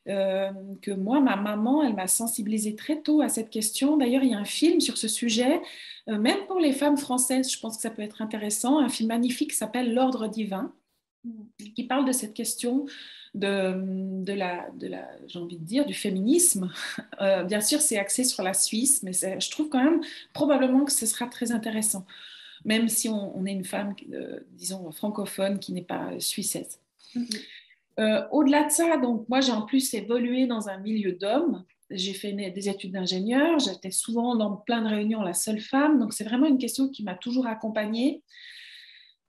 que moi, ma maman, elle m'a sensibilisée très tôt à cette question. D'ailleurs, il y a un film sur ce sujet, même pour les femmes françaises, je pense que ça peut être intéressant, un film magnifique qui s'appelle L'Ordre divin, qui parle de cette question j'ai envie de dire, du féminisme. Bien sûr, c'est axé sur la Suisse, mais je trouve quand même probablement que ce sera très intéressant, même si on est une femme, disons, francophone qui n'est pas suissesse. Au-delà de ça, donc moi j'ai en plus évolué dans un milieu d'hommes. J'ai fait des études d'ingénieur, j'étais souvent dans plein de réunions la seule femme, donc c'est vraiment une question qui m'a toujours accompagnée.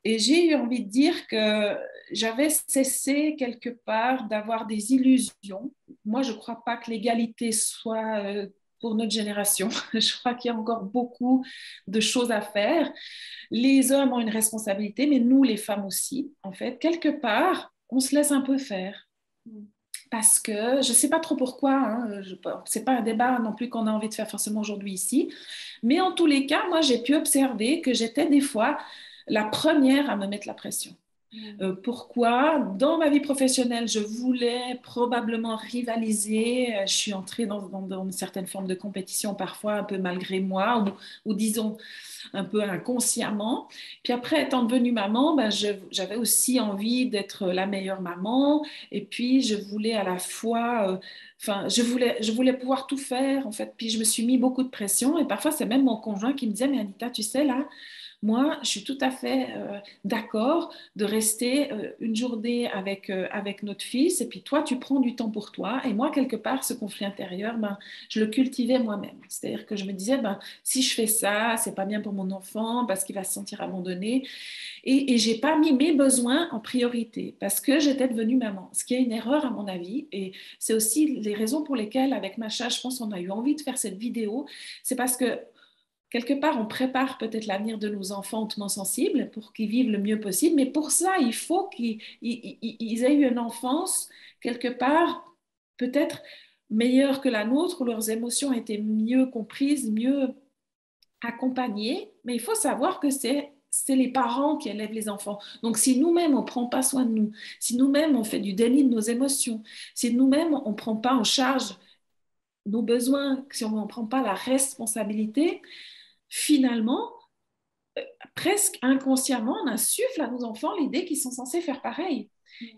Et j'ai eu envie de dire que j'avais cessé quelque part d'avoir des illusions. Moi, je ne crois pas que l'égalité soit pour notre génération. Je crois qu'il y a encore beaucoup de choses à faire. Les hommes ont une responsabilité, mais nous, les femmes aussi, en fait. Quelque part, on se laisse un peu faire. parce que je ne sais pas trop pourquoi, hein, ce n'est pas un débat non plus qu'on a envie de faire forcément aujourd'hui ici, mais en tous les cas, moi j'ai pu observer que j'étais des fois la première à me mettre la pression. Pourquoi? Dans ma vie professionnelle, je voulais probablement rivaliser. Je suis entrée dans une certaine forme de compétition, parfois un peu malgré moi, ou disons un peu inconsciemment. Puis après, étant devenue maman, ben, j'avais aussi envie d'être la meilleure maman. Et puis, je voulais à la fois, je voulais pouvoir tout faire, en fait. Puis, je me suis mis beaucoup de pression. Et parfois, c'est même mon conjoint qui me disait, mais Anita, tu sais, là, moi, je suis tout à fait d'accord de rester une journée avec notre fils et puis toi, tu prends du temps pour toi. Et moi, quelque part, ce conflit intérieur, ben, je le cultivais moi-même. C'est-à-dire que je me disais, ben, si je fais ça, c'est pas bien pour mon enfant parce qu'il va se sentir abandonné. Et je n'ai pas mis mes besoins en priorité parce que j'étais devenue maman, ce qui est une erreur à mon avis. Et c'est aussi les raisons pour lesquelles, avec Macha, je pense qu'on a eu envie de faire cette vidéo. C'est parce que quelque part, on prépare peut-être l'avenir de nos enfants hautement sensibles pour qu'ils vivent le mieux possible, mais pour ça, il faut qu'ils aient eu une enfance, quelque part, peut-être meilleure que la nôtre, où leurs émotions étaient mieux comprises, mieux accompagnées. Mais il faut savoir que c'est les parents qui élèvent les enfants. Donc, si nous-mêmes, on ne prend pas soin de nous, si nous-mêmes, on fait du déni de nos émotions, si nous-mêmes, on ne prend pas en charge nos besoins, si on ne prend pas la responsabilité, finalement, presque inconsciemment, on insuffle à nos enfants l'idée qu'ils sont censés faire pareil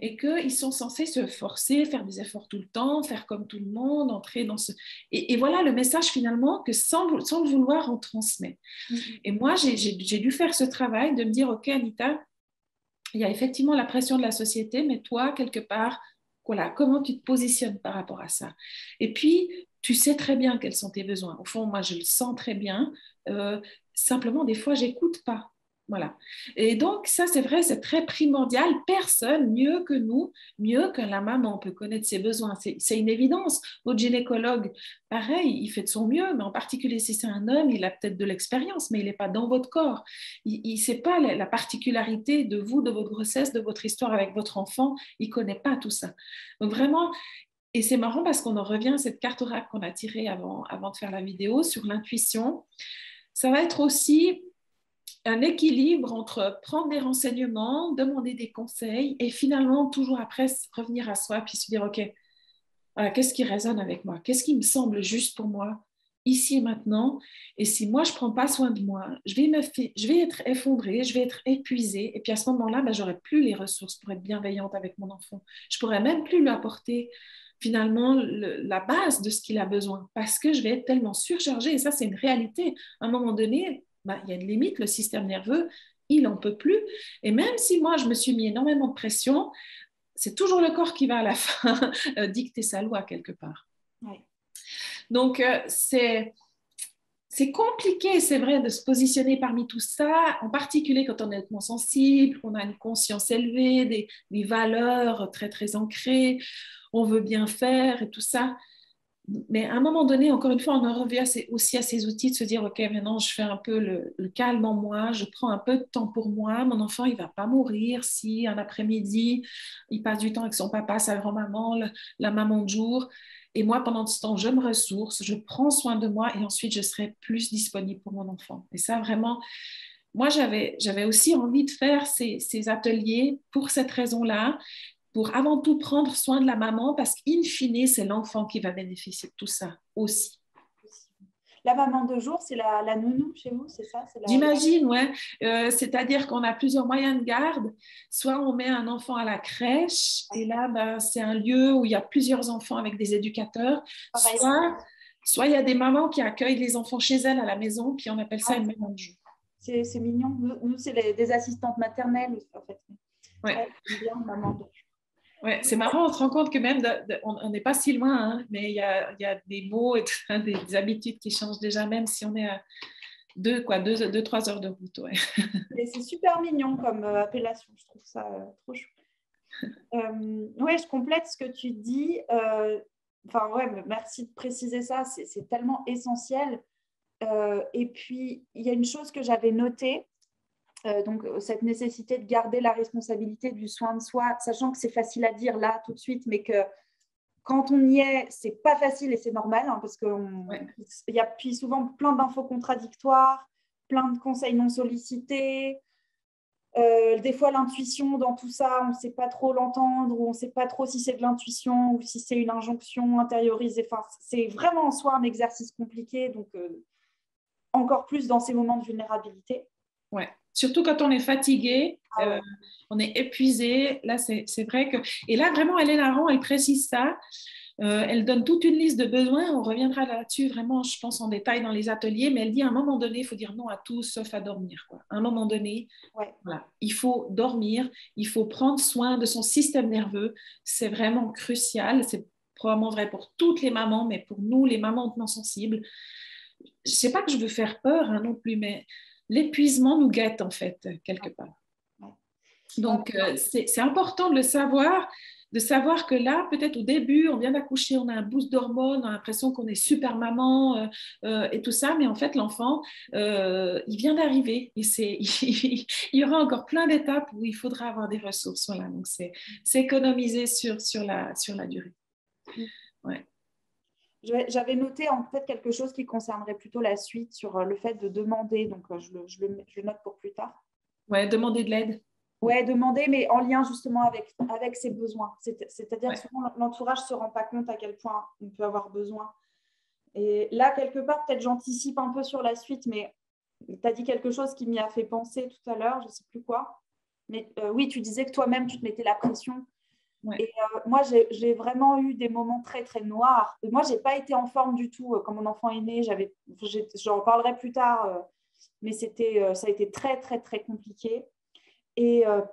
et qu'ils sont censés se forcer, faire des efforts tout le temps, faire comme tout le monde, entrer dans ce... Et voilà le message finalement que sans le vouloir, on transmet. Et moi, j'ai dû faire ce travail de me dire, OK, Anita, il y a effectivement la pression de la société, mais toi, quelque part, voilà, comment tu te positionnes par rapport à ça? Et puis, tu sais très bien quels sont tes besoins. Au fond, moi, je le sens très bien. Simplement, des fois, j'écoute pas. Voilà. Et donc, ça, c'est vrai, c'est très primordial. Personne mieux que nous, mieux que la maman peut connaître ses besoins. C'est une évidence. Votre gynécologue, pareil, il fait de son mieux, mais en particulier si c'est un homme, il a peut-être de l'expérience, mais il n'est pas dans votre corps. Il ne sait pas la particularité de vous, de votre grossesse, de votre histoire avec votre enfant. Il ne connaît pas tout ça. Donc, vraiment, et c'est marrant parce qu'on en revient à cette carte oracle qu'on a tirée avant de faire la vidéo sur l'intuition. Ça va être aussi un équilibre entre prendre des renseignements, demander des conseils et finalement, toujours après, revenir à soi puis se dire, OK, voilà, qu'est-ce qui résonne avec moi? Qu'est-ce qui me semble juste pour moi, ici et maintenant? Et si moi, je ne prends pas soin de moi, je vais être effondrée, je vais être épuisée. Et puis à ce moment-là, ben, je n'aurai plus les ressources pour être bienveillante avec mon enfant. Je ne pourrai même plus lui apporter finalement la base de ce qu'il a besoin parce que je vais être tellement surchargée. Et ça, c'est une réalité. À un moment donné, ben, il y a une limite, le système nerveux, il n'en peut plus. Et même si moi, je me suis mis énormément de pression, c'est toujours le corps qui va à la fin dicter sa loi quelque part. Ouais. Donc, c'est compliqué, c'est vrai, de se positionner parmi tout ça, en particulier quand on est hautement sensible, qu'on a une conscience élevée, des valeurs très, très ancrées, on veut bien faire et tout ça. Mais à un moment donné, encore une fois, on en revient aussi à ces outils de se dire, OK, maintenant, je fais un peu le calme en moi, je prends un peu de temps pour moi, mon enfant, il ne va pas mourir si un après-midi, il passe du temps avec son papa, sa grand-maman, la maman de jour. Et moi, pendant ce temps, je me ressource, je prends soin de moi et ensuite, je serai plus disponible pour mon enfant. Et ça, vraiment, moi, j'avais aussi envie de faire ces ateliers pour cette raison-là, pour avant tout prendre soin de la maman parce qu'in fine, c'est l'enfant qui va bénéficier de tout ça aussi. La maman de jour, c'est la nounou chez vous, c'est ça? J'imagine, ouais. C'est-à-dire qu'on a plusieurs moyens de garde. Soit on met un enfant à la crèche, et là, ben, c'est un lieu où il y a plusieurs enfants avec des éducateurs. Soit il y a des mamans qui accueillent les enfants chez elles à la maison, puis on appelle ça une maman de jour. C'est mignon. Nous c'est des assistantes maternelles, en fait. Ouais. Bien, maman de jour. Ouais, c'est marrant, on se rend compte que même, on n'est pas si loin, hein, mais il y a des mots et des habitudes qui changent déjà, même si on est à 2-3 heures de route. Ouais. Et c'est super mignon comme appellation, je trouve ça trop chou. Ouais, je complète ce que tu dis. Enfin, ouais, merci de préciser ça, c'est tellement essentiel. Et puis, il y a une chose que j'avais notée, donc cette nécessité de garder la responsabilité du soin de soi, sachant que c'est facile à dire là tout de suite, mais que quand on y est, c'est pas facile et c'est normal hein, parce qu'il Ouais. y a puis souvent plein d'infos contradictoires, plein de conseils non sollicités. Des fois, l'intuition dans tout ça, on ne sait pas trop l'entendre ou on ne sait pas trop si c'est de l'intuition ou si c'est une injonction intériorisée. Enfin, c'est vraiment en soi un exercice compliqué, donc encore plus dans ces moments de vulnérabilité. Ouais. Surtout quand on est fatigué, Ah ouais. on est épuisé. Là, c'est vrai que. Et là, vraiment, Hélène Aron, elle précise ça. Elle donne toute une liste de besoins. On reviendra là-dessus vraiment, je pense, en détail dans les ateliers. Mais elle dit à un moment donné, il faut dire non à tout sauf à dormir, quoi. À un moment donné, Ouais. voilà, il faut dormir, il faut prendre soin de son système nerveux. C'est vraiment crucial. C'est probablement vrai pour toutes les mamans, mais pour nous, les mamans hautement sensibles. Je ne sais pas que je veux faire peur hein, non plus, mais l'épuisement nous guette en fait, quelque part. Ouais. Donc, c'est important de savoir que là, peut-être au début, on vient d'accoucher, on a un boost d'hormones, on a l'impression qu'on est super maman et tout ça, mais en fait, l'enfant, il vient d'arriver et il y aura encore plein d'étapes où il faudra avoir des ressources. Voilà, donc c'est économiser sur la durée. Ouais. J'avais noté en fait quelque chose qui concernerait plutôt la suite sur le fait de demander, donc je le note pour plus tard. Ouais, demander de l'aide. Ouais, demander, mais en lien justement avec ses besoins. C'est-à-dire Ouais. que souvent l'entourage ne se rend pas compte à quel point on peut avoir besoin. Et là, quelque part, peut-être j'anticipe un peu sur la suite, mais tu as dit quelque chose qui m'y a fait penser tout à l'heure, je ne sais plus quoi. Mais oui, tu disais que toi-même, tu te mettais la pression. Ouais. Et moi, j'ai vraiment eu des moments très, très noirs. Moi, je n'ai pas été en forme du tout quand mon enfant est né. J'en parlerai plus tard, mais ça a été très, très, très compliqué.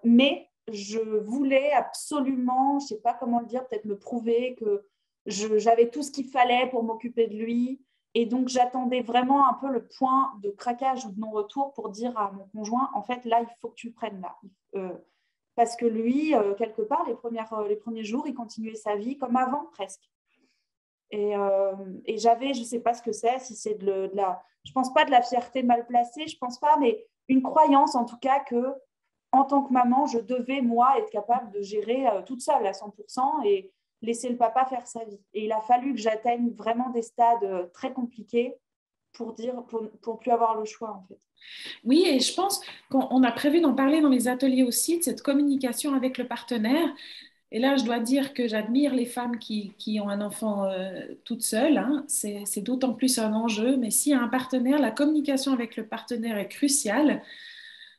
Mais je voulais absolument, je ne sais pas comment le dire, peut-être me prouver que j'avais tout ce qu'il fallait pour m'occuper de lui. Et donc, j'attendais vraiment un peu le point de craquage ou de non-retour pour dire à mon conjoint, en fait, là, il faut que tu le prennes là. Parce que lui, quelque part, les premiers jours, il continuait sa vie comme avant, presque. Et j'avais, je ne sais pas ce que c'est, si c'est de la... Je ne pense pas de la fierté mal placée, je ne pense pas, mais une croyance en tout cas que en tant que maman, je devais, moi, être capable de gérer toute seule à 100% et laisser le papa faire sa vie. Et il a fallu que j'atteigne vraiment des stades très compliqués pour plus avoir le choix, en fait. Oui, et je pense qu'on a prévu d'en parler dans les ateliers aussi, de cette communication avec le partenaire. Et là, je dois dire que j'admire les femmes qui ont un enfant toutes seules. Hein. C'est d'autant plus un enjeu. Mais s'il y a un partenaire, la communication avec le partenaire est cruciale.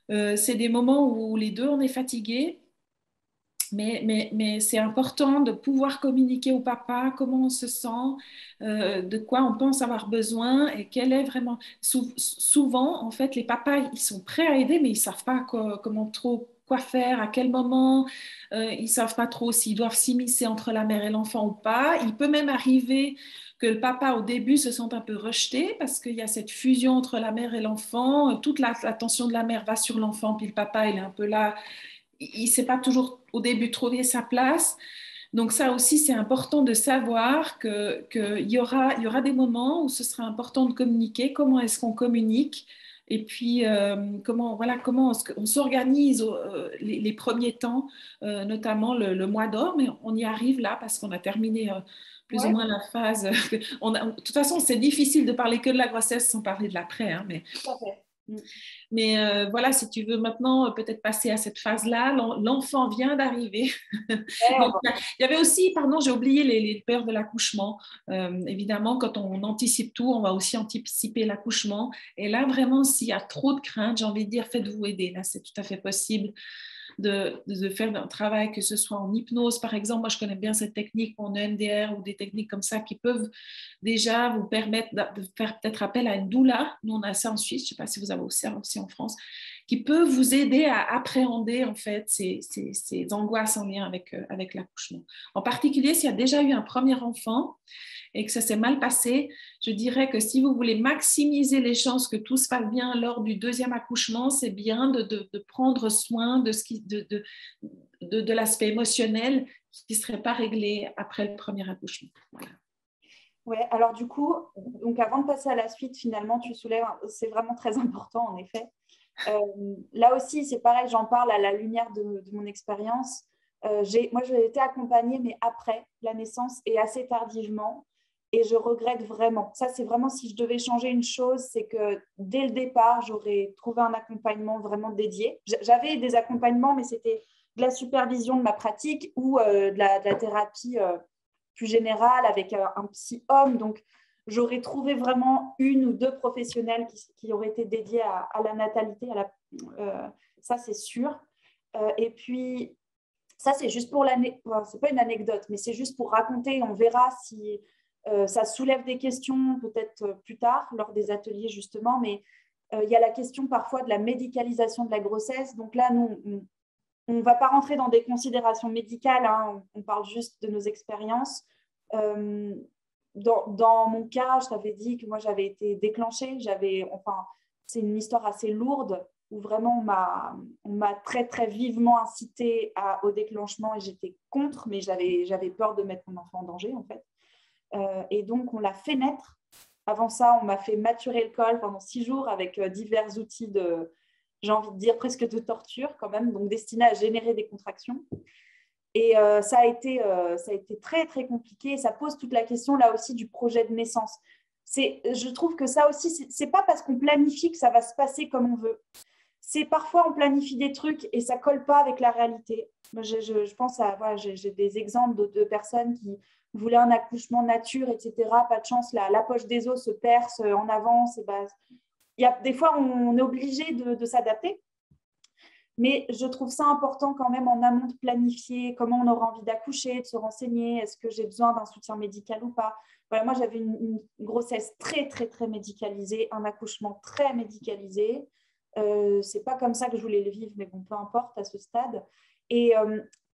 C'est des moments où les deux, on est fatigués. Mais c'est important de pouvoir communiquer au papa comment on se sent, de quoi on pense avoir besoin et quel est vraiment. Souvent, en fait, les papas, ils sont prêts à aider, mais ils ne savent pas comment trop quoi faire, à quel moment. Ils ne savent pas trop s'ils doivent s'immiscer entre la mère et l'enfant ou pas. Il peut même arriver que le papa, au début, se sente un peu rejeté parce qu'il y a cette fusion entre la mère et l'enfant. Toute l'attention de la mère va sur l'enfant, puis le papa, il est un peu là il ne sait pas toujours au début trouver sa place. Donc ça aussi, c'est important de savoir qu'il y aura des moments où ce sera important de communiquer. Comment est-ce qu'on communique? Et puis, comment on s'organise les premiers temps, notamment le mois d'or, mais on y arrive là parce qu'on a terminé plus ou Ouais, moins la phase. De toute façon, c'est difficile de parler que de la grossesse sans parler de l'après, hein, mais tout à fait. mais voilà, si tu veux maintenant peut-être passer à cette phase-là, l'enfant vient d'arriver. Ouais, Donc, il y avait aussi, pardon, j'ai oublié les peurs de l'accouchement. Évidemment, quand on anticipe tout, on va aussi anticiper l'accouchement. Et là, vraiment, s'il y a trop de crainte, j'ai envie de dire, faites-vous aider. Là, c'est tout à fait possible de faire un travail, que ce soit en hypnose, par exemple. Moi, je connais bien cette technique en EMDR ou des techniques comme ça qui peuvent déjà vous permettre de faire peut-être appel à une doula. Nous, on a ça en Suisse, je ne sais pas si vous avez aussi en France, qui peut vous aider à appréhender en fait ces angoisses en lien avec l'accouchement. En particulier, s'il y a déjà eu un premier enfant et que ça s'est mal passé, je dirais que si vous voulez maximiser les chances que tout se passe bien lors du deuxième accouchement, c'est bien de prendre soin de l'aspect émotionnel qui ne serait pas réglé après le premier accouchement. Voilà. Ouais, alors du coup, donc avant de passer à la suite, finalement, tu soulèves, c'est vraiment très important en effet. Là aussi, c'est pareil, j'en parle à la lumière de mon expérience. Moi, j'ai été accompagnée, mais après la naissance et assez tardivement. Et je regrette vraiment. Ça, c'est vraiment si je devais changer une chose, c'est que dès le départ, j'aurais trouvé un accompagnement vraiment dédié. J'avais des accompagnements, mais c'était de la supervision de ma pratique ou de la thérapie plus générale avec un psy homme. Donc, j'aurais trouvé vraiment une ou deux professionnels qui auraient été dédiés à la natalité. Ça, c'est sûr. Et puis, ça, c'est juste pour l'année. Enfin, c'est pas une anecdote, mais c'est juste pour raconter. On verra si ça soulève des questions peut-être plus tard, lors des ateliers justement, mais il y a la question parfois de la médicalisation de la grossesse. Donc là, nous, on ne va pas rentrer dans des considérations médicales, hein, on parle juste de nos expériences. Dans mon cas, je t'avais dit que moi, j'avais été déclenchée. C'est une histoire assez lourde où vraiment on m'a très, très vivement incitée au déclenchement et j'étais contre, mais j'avais peur de mettre mon enfant en danger, en fait. Et donc, on l'a fait naître. Avant ça, on m'a fait maturer le col pendant 6 jours avec divers outils j'ai envie de dire, presque de torture quand même, donc destinés à générer des contractions. Et ça a été très, très compliqué. Ça pose toute la question, là aussi, du projet de naissance. Je trouve que ça aussi, c'est pas parce qu'on planifie que ça va se passer comme on veut. C'est parfois, on planifie des trucs et ça colle pas avec la réalité. Je pense j'ai des exemples de personnes qui voulaient un accouchement nature, etc. Pas de chance, la poche des os se perce en avance. Des fois, on est obligé de s'adapter. Mais je trouve ça important quand même en amont de planifier comment on aura envie d'accoucher, de se renseigner, est-ce que j'ai besoin d'un soutien médical ou pas. Voilà, moi, j'avais une grossesse très, très, très médicalisée, un accouchement très médicalisé. C'est pas comme ça que je voulais le vivre, mais bon, peu importe à ce stade. Et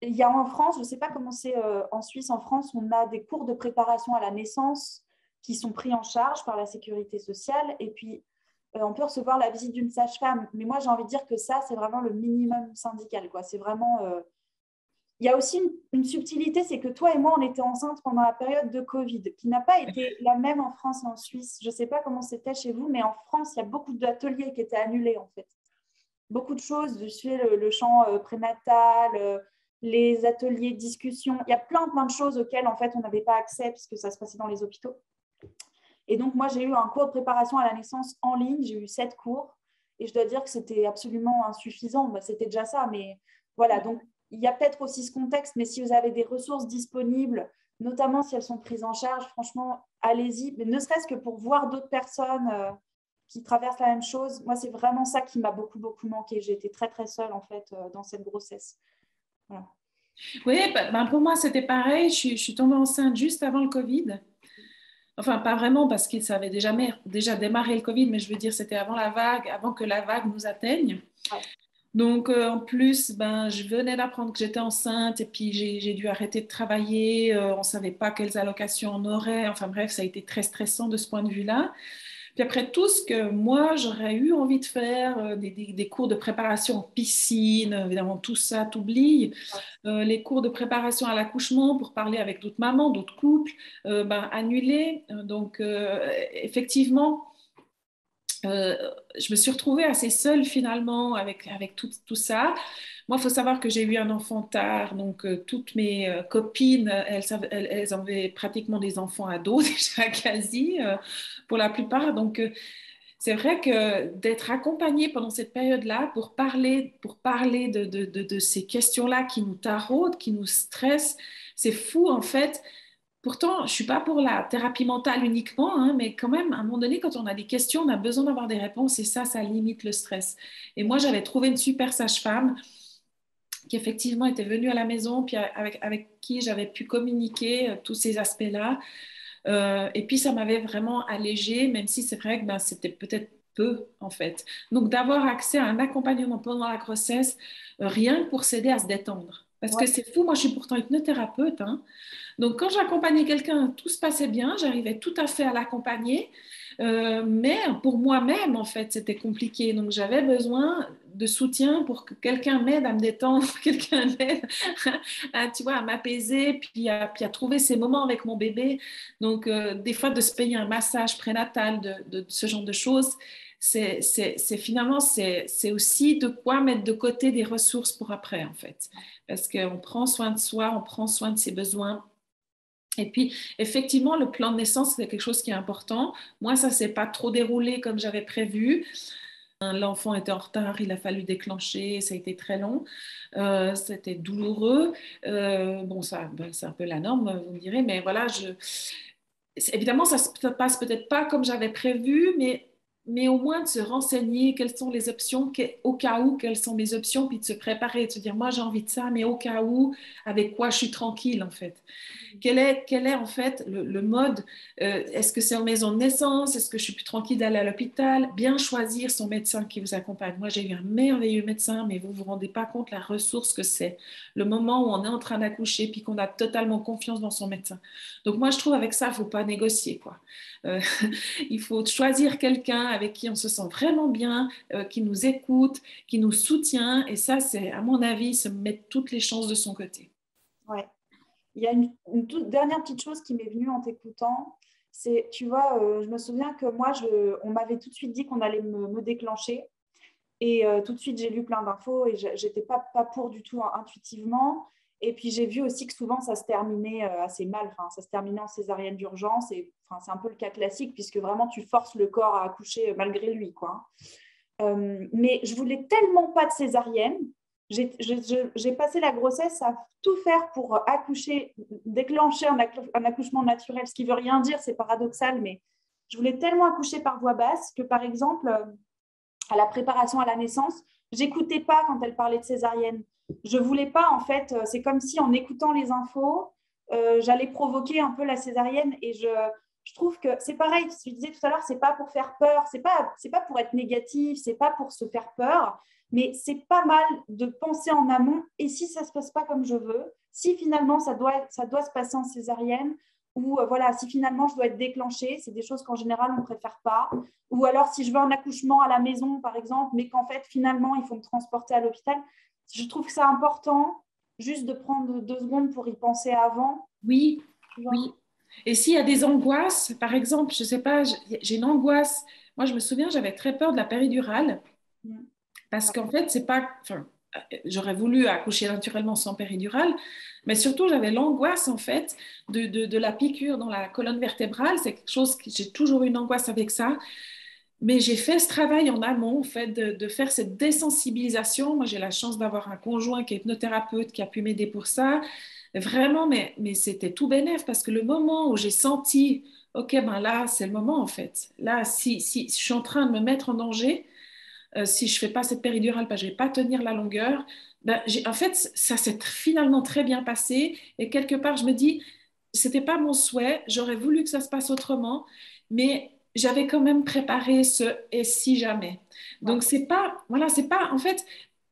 il y a en France, je ne sais pas comment c'est en Suisse, en France, on a des cours de préparation à la naissance qui sont pris en charge par la sécurité sociale. Et puis, on peut recevoir la visite d'une sage-femme. Mais moi, j'ai envie de dire que ça, c'est vraiment le minimum syndical, quoi. C'est vraiment... Il y a aussi une subtilité, c'est que toi et moi, on était enceintes pendant la période de Covid, qui n'a pas été la même en France et en Suisse. Je ne sais pas comment c'était chez vous, mais en France, il y a beaucoup d'ateliers qui étaient annulés, en fait. Beaucoup de choses, tu sais, le champ prénatal, les ateliers de discussion. Il y a plein de choses auxquelles, en fait, on n'avait pas accès puisque ça se passait dans les hôpitaux. Et donc, moi, j'ai eu un cours de préparation à la naissance en ligne. J'ai eu 7 cours. Et je dois dire que c'était absolument insuffisant. C'était déjà ça. Mais voilà, donc il y a peut-être aussi ce contexte. Mais si vous avez des ressources disponibles, notamment si elles sont prises en charge, franchement, allez-y. Mais ne serait-ce que pour voir d'autres personnes qui traversent la même chose. Moi, c'est vraiment ça qui m'a beaucoup, beaucoup manqué. J'ai été très, très seule, en fait, dans cette grossesse. Voilà. Oui, pour moi, c'était pareil. Je suis tombée enceinte juste avant le Covid. Enfin, pas vraiment parce qu'il avait déjà démarré le Covid, mais je veux dire, c'était avant la vague, avant que la vague nous atteigne. Ouais. Donc, en plus, je venais d'apprendre que j'étais enceinte et puis j'ai dû arrêter de travailler. On ne savait pas quelles allocations on aurait. Enfin bref, ça a été très stressant de ce point de vue-là. Puis après, tout ce que moi, j'aurais eu envie de faire, des cours de préparation en piscine, évidemment, tout ça t'oublie. Les cours de préparation à l'accouchement pour parler avec d'autres mamans, d'autres couples, annulés. Donc, effectivement, je me suis retrouvée assez seule finalement avec tout ça. Moi, il faut savoir que j'ai eu un enfant tard, donc toutes mes copines, elles avaient pratiquement des enfants ados déjà quasi, pour la plupart. Donc, c'est vrai que d'être accompagnée pendant cette période-là pour parler de ces questions-là qui nous taraudent, qui nous stressent, c'est fou en fait. Pourtant, je ne suis pas pour la thérapie mentale uniquement, hein, mais quand même, à un moment donné, quand on a des questions, on a besoin d'avoir des réponses et ça limite le stress. Et moi, j'avais trouvé une super sage-femme qui effectivement était venue à la maison, puis avec qui j'avais pu communiquer tous ces aspects-là. Et puis, ça m'avait vraiment allégée, même si c'est vrai que c'était peut-être peu, en fait. Donc, d'avoir accès à un accompagnement pendant la grossesse, rien que pour s'aider à se détendre. Parce que Ouais. c'est fou, moi, je suis pourtant hypnothérapeute, hein. Donc, quand j'accompagnais quelqu'un, tout se passait bien, j'arrivais tout à fait à l'accompagner. Mais pour moi-même, en fait, c'était compliqué. Donc, j'avais besoin de soutien pour que quelqu'un m'aide à me détendre, quelqu'un m'aide tu vois, à m'apaiser, puis à trouver ces moments avec mon bébé. Donc, des fois, de se payer un massage prénatal, de ce genre de choses, finalement, c'est aussi de quoi mettre de côté des ressources pour après, en fait. parce qu'on prend soin de soi, on prend soin de ses besoins. Et puis, effectivement, le plan de naissance, c'est quelque chose qui est important. Moi, ça ne s'est pas trop déroulé comme j'avais prévu. L'enfant était en retard, il a fallu déclencher, ça a été très long, c'était douloureux. Bon, ça, ben, c'est un peu la norme, vous me direz, mais voilà, évidemment, ça ne passe peut-être pas comme j'avais prévu, mais au moins de se renseigner quelles sont les options, au cas où, quelles sont mes options, puis de se préparer, de se dire, moi j'ai envie de ça, mais au cas où, avec quoi je suis tranquille en fait. Quel est en fait le mode? Est-ce que c'est en maison de naissance? Est-ce que je suis plus tranquille d'aller à l'hôpital? Bien choisir son médecin qui vous accompagne. Moi, j'ai eu un merveilleux médecin, mais vous ne vous rendez pas compte la ressource que c'est. Le moment où on est en train d'accoucher, puis qu'on a totalement confiance dans son médecin. Donc moi, je trouve avec ça, il ne faut pas négocier, quoi. Euh, il faut choisir quelqu'un avec qui on se sent vraiment bien, qui nous écoute, qui nous soutient. Et ça, c'est, à mon avis, se mettre toutes les chances de son côté. Ouais. Il y a une toute dernière petite chose qui m'est venue en t'écoutant. C'est, tu vois, je me souviens que moi, on m'avait tout de suite dit qu'on allait me déclencher. Et tout de suite, j'ai lu plein d'infos et je n'étais pas pour du tout intuitivement. Et puis, j'ai vu aussi que souvent, ça se terminait assez mal. Enfin, ça se terminait en césarienne d'urgence. Et enfin, c'est un peu le cas classique puisque vraiment, tu forces le corps à accoucher malgré lui, quoi. Mais je voulais tellement pas de césarienne. J'ai passé la grossesse à tout faire pour accoucher, déclencher un accouchement naturel, ce qui veut rien dire, c'est paradoxal, mais je voulais tellement accoucher par voie basse que, par exemple, à la préparation à la naissance, j'écoutais pas quand elle parlait de césarienne. Je voulais pas, en fait, c'est comme si en écoutant les infos, j'allais provoquer un peu la césarienne et je trouve que c'est pareil, je disais tout à l'heure, c'est pas pour faire peur, c'est pas pour être négatif, c'est pas pour se faire peur, mais c'est pas mal de penser en amont et si ça se passe pas comme je veux, si finalement ça doit se passer en césarienne ou voilà, si finalement je dois être déclenchée, c'est des choses qu'en général on préfère pas, ou alors si je veux un accouchement à la maison par exemple, mais qu'en fait finalement il faut me transporter à l'hôpital, je trouve que c'est important juste de prendre 2 secondes pour y penser avant. Oui, oui. Et s'il y a des angoisses, par exemple, je ne sais pas, j'ai une angoisse. Moi, je me souviens, j'avais très peur de la péridurale parce qu'en fait, c'est pas. Enfin, j'aurais voulu accoucher naturellement sans péridurale, mais surtout, j'avais l'angoisse en fait de la piqûre dans la colonne vertébrale. C'est quelque chose que j'ai toujours eu une angoisse avec ça. Mais j'ai fait ce travail en amont, en fait, de faire cette désensibilisation. Moi, j'ai la chance d'avoir un conjoint qui est hypnothérapeute, qui a pu m'aider pour ça. Vraiment, mais c'était tout bénef parce que le moment où j'ai senti, OK, ben là, c'est le moment, en fait. Là, si je suis en train de me mettre en danger, si je ne fais pas cette péridurale, ben, je ne vais pas tenir la longueur. Ben, en fait, ça s'est finalement très bien passé. Et quelque part, je me dis, c'était pas mon souhait. J'aurais voulu que ça se passe autrement, mais j'avais quand même préparé ce et si jamais. Donc c'est pas, voilà, c'est pas en fait.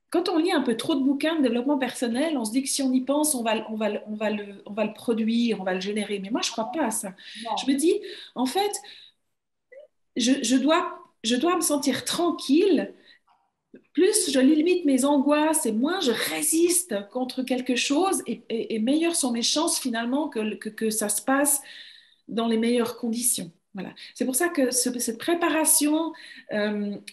Quand on lit un peu trop de bouquins de développement personnel, on se dit que si on y pense, on va le produire, on va le générer. Mais moi, je ne crois pas à ça. Non. Je me dis, en fait, je dois me sentir tranquille. Plus je limite mes angoisses et moins je résiste contre quelque chose et meilleures sont mes chances finalement que ça se passe dans les meilleures conditions. Voilà. C'est pour ça que cette préparation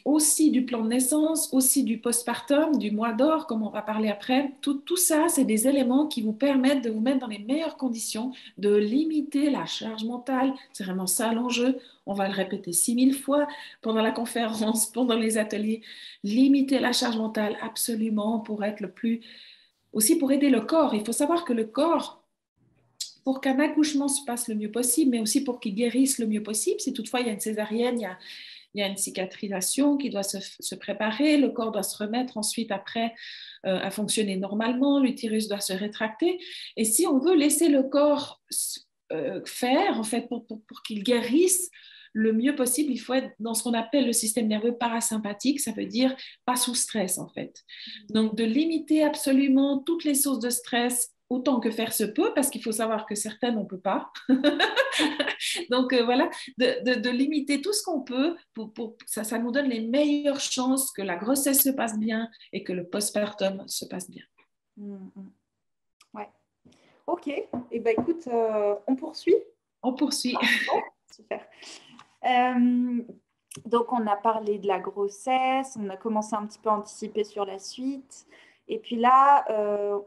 aussi du plan de naissance, aussi du postpartum, du mois d'or, comme on va parler après, tout ça, c'est des éléments qui vous permettent de vous mettre dans les meilleures conditions, de limiter la charge mentale. C'est vraiment ça l'enjeu. On va le répéter 6000 fois pendant la conférence, pendant les ateliers. Limiter la charge mentale absolument pour être le plus... Aussi pour aider le corps. Il faut savoir que le corps, pour qu'un accouchement se passe le mieux possible, mais aussi pour qu'il guérisse le mieux possible. Si toutefois il y a une césarienne, il y a une cicatrisation qui doit se préparer, le corps doit se remettre ensuite après à fonctionner normalement, l'utérus doit se rétracter. Et si on veut laisser le corps faire, en fait, pour qu'il guérisse le mieux possible, il faut être dans ce qu'on appelle le système nerveux parasympathique, ça veut dire pas sous stress en fait. Donc de limiter absolument toutes les sources de stress autant que faire se peut, parce qu'il faut savoir que certaines, on ne peut pas. Donc voilà, de limiter tout ce qu'on peut, ça nous donne les meilleures chances que la grossesse se passe bien et que le postpartum se passe bien. Ouais. Ok, et ben écoute, on poursuit. On poursuit. Super. Donc, on a parlé de la grossesse, on a commencé un petit peu à anticiper sur la suite. Et puis là,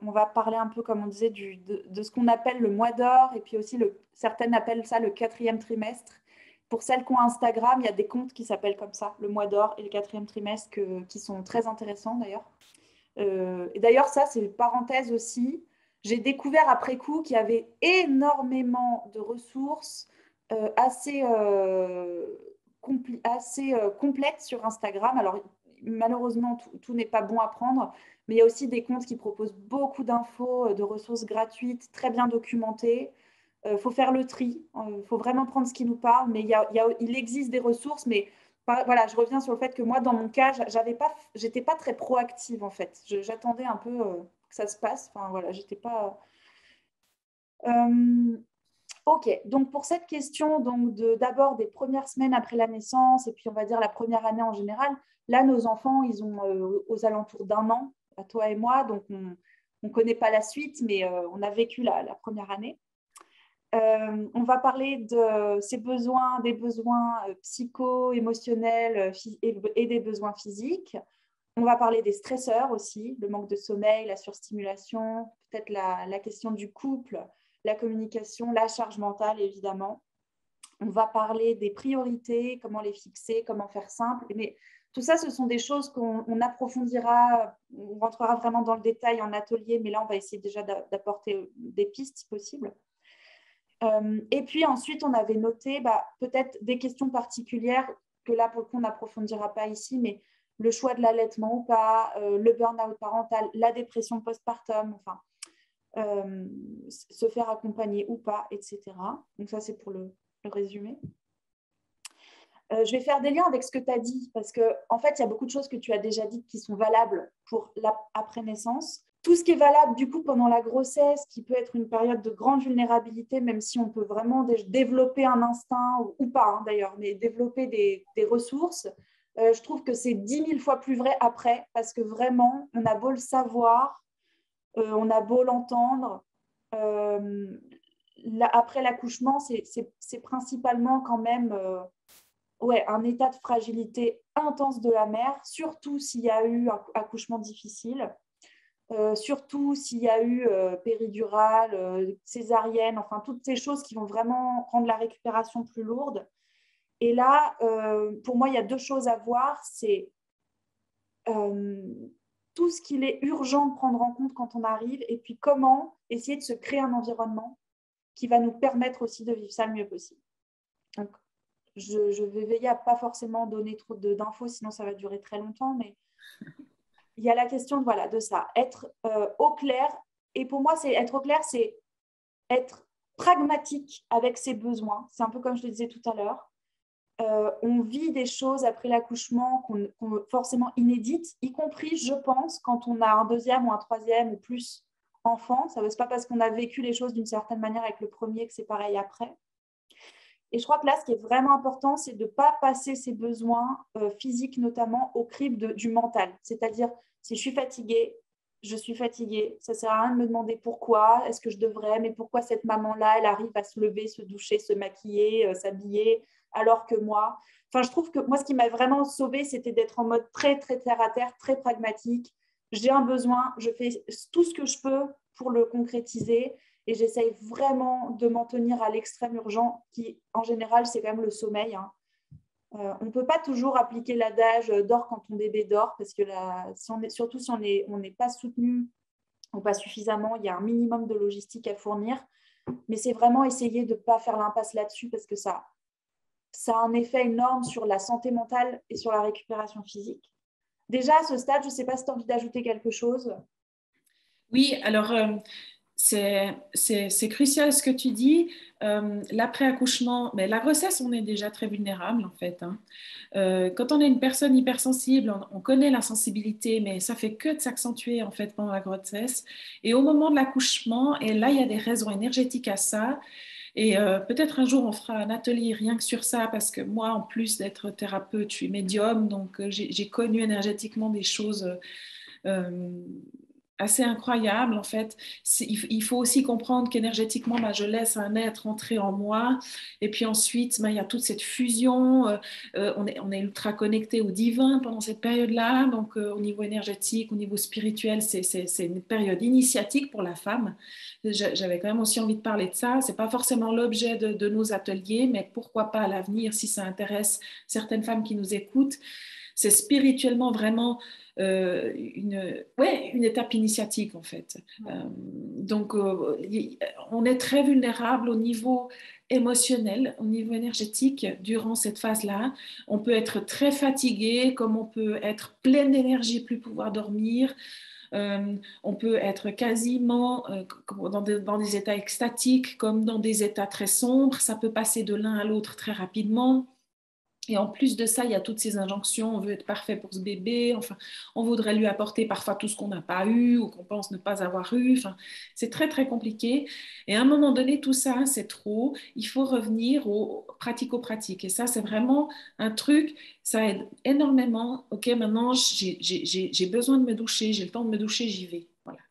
on va parler un peu, comme on disait, de ce qu'on appelle le mois d'or, et puis aussi, certaines appellent ça le 4e trimestre. Pour celles qui ont Instagram, il y a des comptes qui s'appellent comme ça, le mois d'or et le 4e trimestre, qui sont très intéressants d'ailleurs. Et d'ailleurs, ça, c'est une parenthèse aussi. J'ai découvert après coup qu'il y avait énormément de ressources assez complètes sur Instagram. Alors, malheureusement, tout n'est pas bon à prendre, mais il y a aussi des comptes qui proposent beaucoup d'infos, de ressources gratuites, très bien documentées. Faut faire le tri, faut vraiment prendre ce qui nous parle, mais il existe des ressources, mais voilà, je reviens sur le fait que moi, dans mon cas, j'étais pas très proactive en fait. J'attendais un peu que ça se passe. Enfin voilà, j'étais pas. Ok, donc pour cette question, donc d'abord des premières semaines après la naissance, et puis on va dire la première année en général. Là, nos enfants, ils ont aux alentours d'1 an, à toi et moi, donc on ne connaît pas la suite, mais on a vécu la première année. On va parler de ces besoins, des besoins psycho-émotionnels et des besoins physiques. On va parler des stresseurs aussi, le manque de sommeil, la surstimulation, peut-être la question du couple, la communication, la charge mentale évidemment. On va parler des priorités, comment les fixer, comment faire simple. Mais tout ça, ce sont des choses qu'on approfondira, on rentrera vraiment dans le détail en atelier, mais là, on va essayer déjà d'apporter des pistes si possible. Et puis ensuite, on avait noté peut-être des questions particulières que là, pour le coup, on n'approfondira pas ici, mais le choix de l'allaitement ou pas, le burn-out parental, la dépression postpartum, enfin, se faire accompagner ou pas, etc. Donc ça, c'est pour le résumé. Je vais faire des liens avec ce que tu as dit, parce qu'en fait, il y a beaucoup de choses que tu as déjà dites qui sont valables pour l'après-naissance. Tout ce qui est valable du coup pendant la grossesse, qui peut être une période de grande vulnérabilité, même si on peut vraiment développer un instinct, ou pas d'ailleurs, mais développer des ressources, je trouve que c'est 10 000 fois plus vrai après, parce que vraiment, on a beau le savoir, on a beau l'entendre, après l'accouchement, c'est principalement quand même un état de fragilité intense de la mère, surtout s'il y a eu un accouchement difficile. Surtout s'il y a eu péridurale, césarienne, enfin toutes ces choses qui vont vraiment rendre la récupération plus lourde. Et là, pour moi, il y a 2 choses à voir. C'est tout ce qu'il est urgent de prendre en compte quand on arrive, et puis comment essayer de se créer un environnement qui va nous permettre aussi de vivre ça le mieux possible. Donc, je vais veiller à ne pas forcément donner trop d'infos, sinon ça va durer très longtemps, mais il y a la question de ça, être au clair. Et pour moi, être au clair, c'est être pragmatique avec ses besoins. C'est un peu comme je le disais tout à l'heure. On vit des choses après l'accouchement forcément inédites, y compris, je pense, quand on a un 2e ou un 3e ou plus enfant. Ça ne veut pas parce qu'on a vécu les choses d'une certaine manière avec le premier que c'est pareil après. Et je crois que là, ce qui est vraiment important, c'est de ne pas passer ses besoins physiques, notamment, au crible du mental. C'est-à-dire, si je suis fatiguée, ça ne sert à rien de me demander pourquoi, est-ce que je devrais, mais pourquoi cette maman-là, elle arrive à se lever, se doucher, se maquiller, s'habiller, alors que moi… Enfin, je trouve que moi, ce qui m'a vraiment sauvée, c'était d'être en mode très, très terre-à-terre, très pragmatique. J'ai un besoin, je fais tout ce que je peux pour le concrétiser. Et j'essaye vraiment de m'en tenir à l'extrême urgent, qui, en général, c'est quand même le sommeil. On ne peut pas toujours appliquer l'adage dors quand ton bébé dort, parce que surtout si on n'est pas soutenu ou pas suffisamment, il y a un minimum de logistique à fournir. Mais c'est vraiment essayer de ne pas faire l'impasse là-dessus, parce que ça a un effet énorme sur la santé mentale et sur la récupération physique. Déjà, à ce stade, je ne sais pas si tu as envie d'ajouter quelque chose. Oui, alors c'est crucial ce que tu dis. L'après-accouchement, mais la grossesse, on est déjà très vulnérable en fait. Quand on est une personne hypersensible, on connaît la sensibilité, mais ça fait que de s'accentuer en fait pendant la grossesse. Et au moment de l'accouchement, et là, il y a des raisons énergétiques à ça. Et peut-être un jour, on fera un atelier rien que sur ça, parce que moi, en plus d'être thérapeute, je suis médium, donc j'ai connu énergétiquement des choses assez incroyable en fait. Il faut aussi comprendre qu'énergétiquement, je laisse un être entrer en moi et puis ensuite, il y a toute cette fusion. On est ultra connecté au divin pendant cette période-là, donc au niveau énergétique, au niveau spirituel, c'est une période initiatique pour la femme. J'avais quand même aussi envie de parler de ça. C'est pas forcément l'objet de nos ateliers, mais pourquoi pas à l'avenir si ça intéresse certaines femmes qui nous écoutent. C'est spirituellement vraiment une étape initiatique en fait. Donc on est très vulnérable au niveau émotionnel, au niveau énergétique durant cette phase-là. On peut être très fatigué, comme on peut être plein d'énergie, plus pouvoir dormir. On peut être quasiment dans des états extatiques comme dans des états très sombres. Ça peut passer de l'un à l'autre très rapidement. Et en plus de ça, il y a toutes ces injonctions, on veut être parfait pour ce bébé, enfin, on voudrait lui apporter parfois tout ce qu'on n'a pas eu ou qu'on pense ne pas avoir eu. Enfin, c'est très, très compliqué. Et à un moment donné, tout ça, c'est trop. Il faut revenir au pratico-pratique. Et ça, c'est vraiment un truc, ça aide énormément. OK, maintenant, j'ai besoin de me doucher, j'ai le temps de me doucher, j'y vais. Voilà.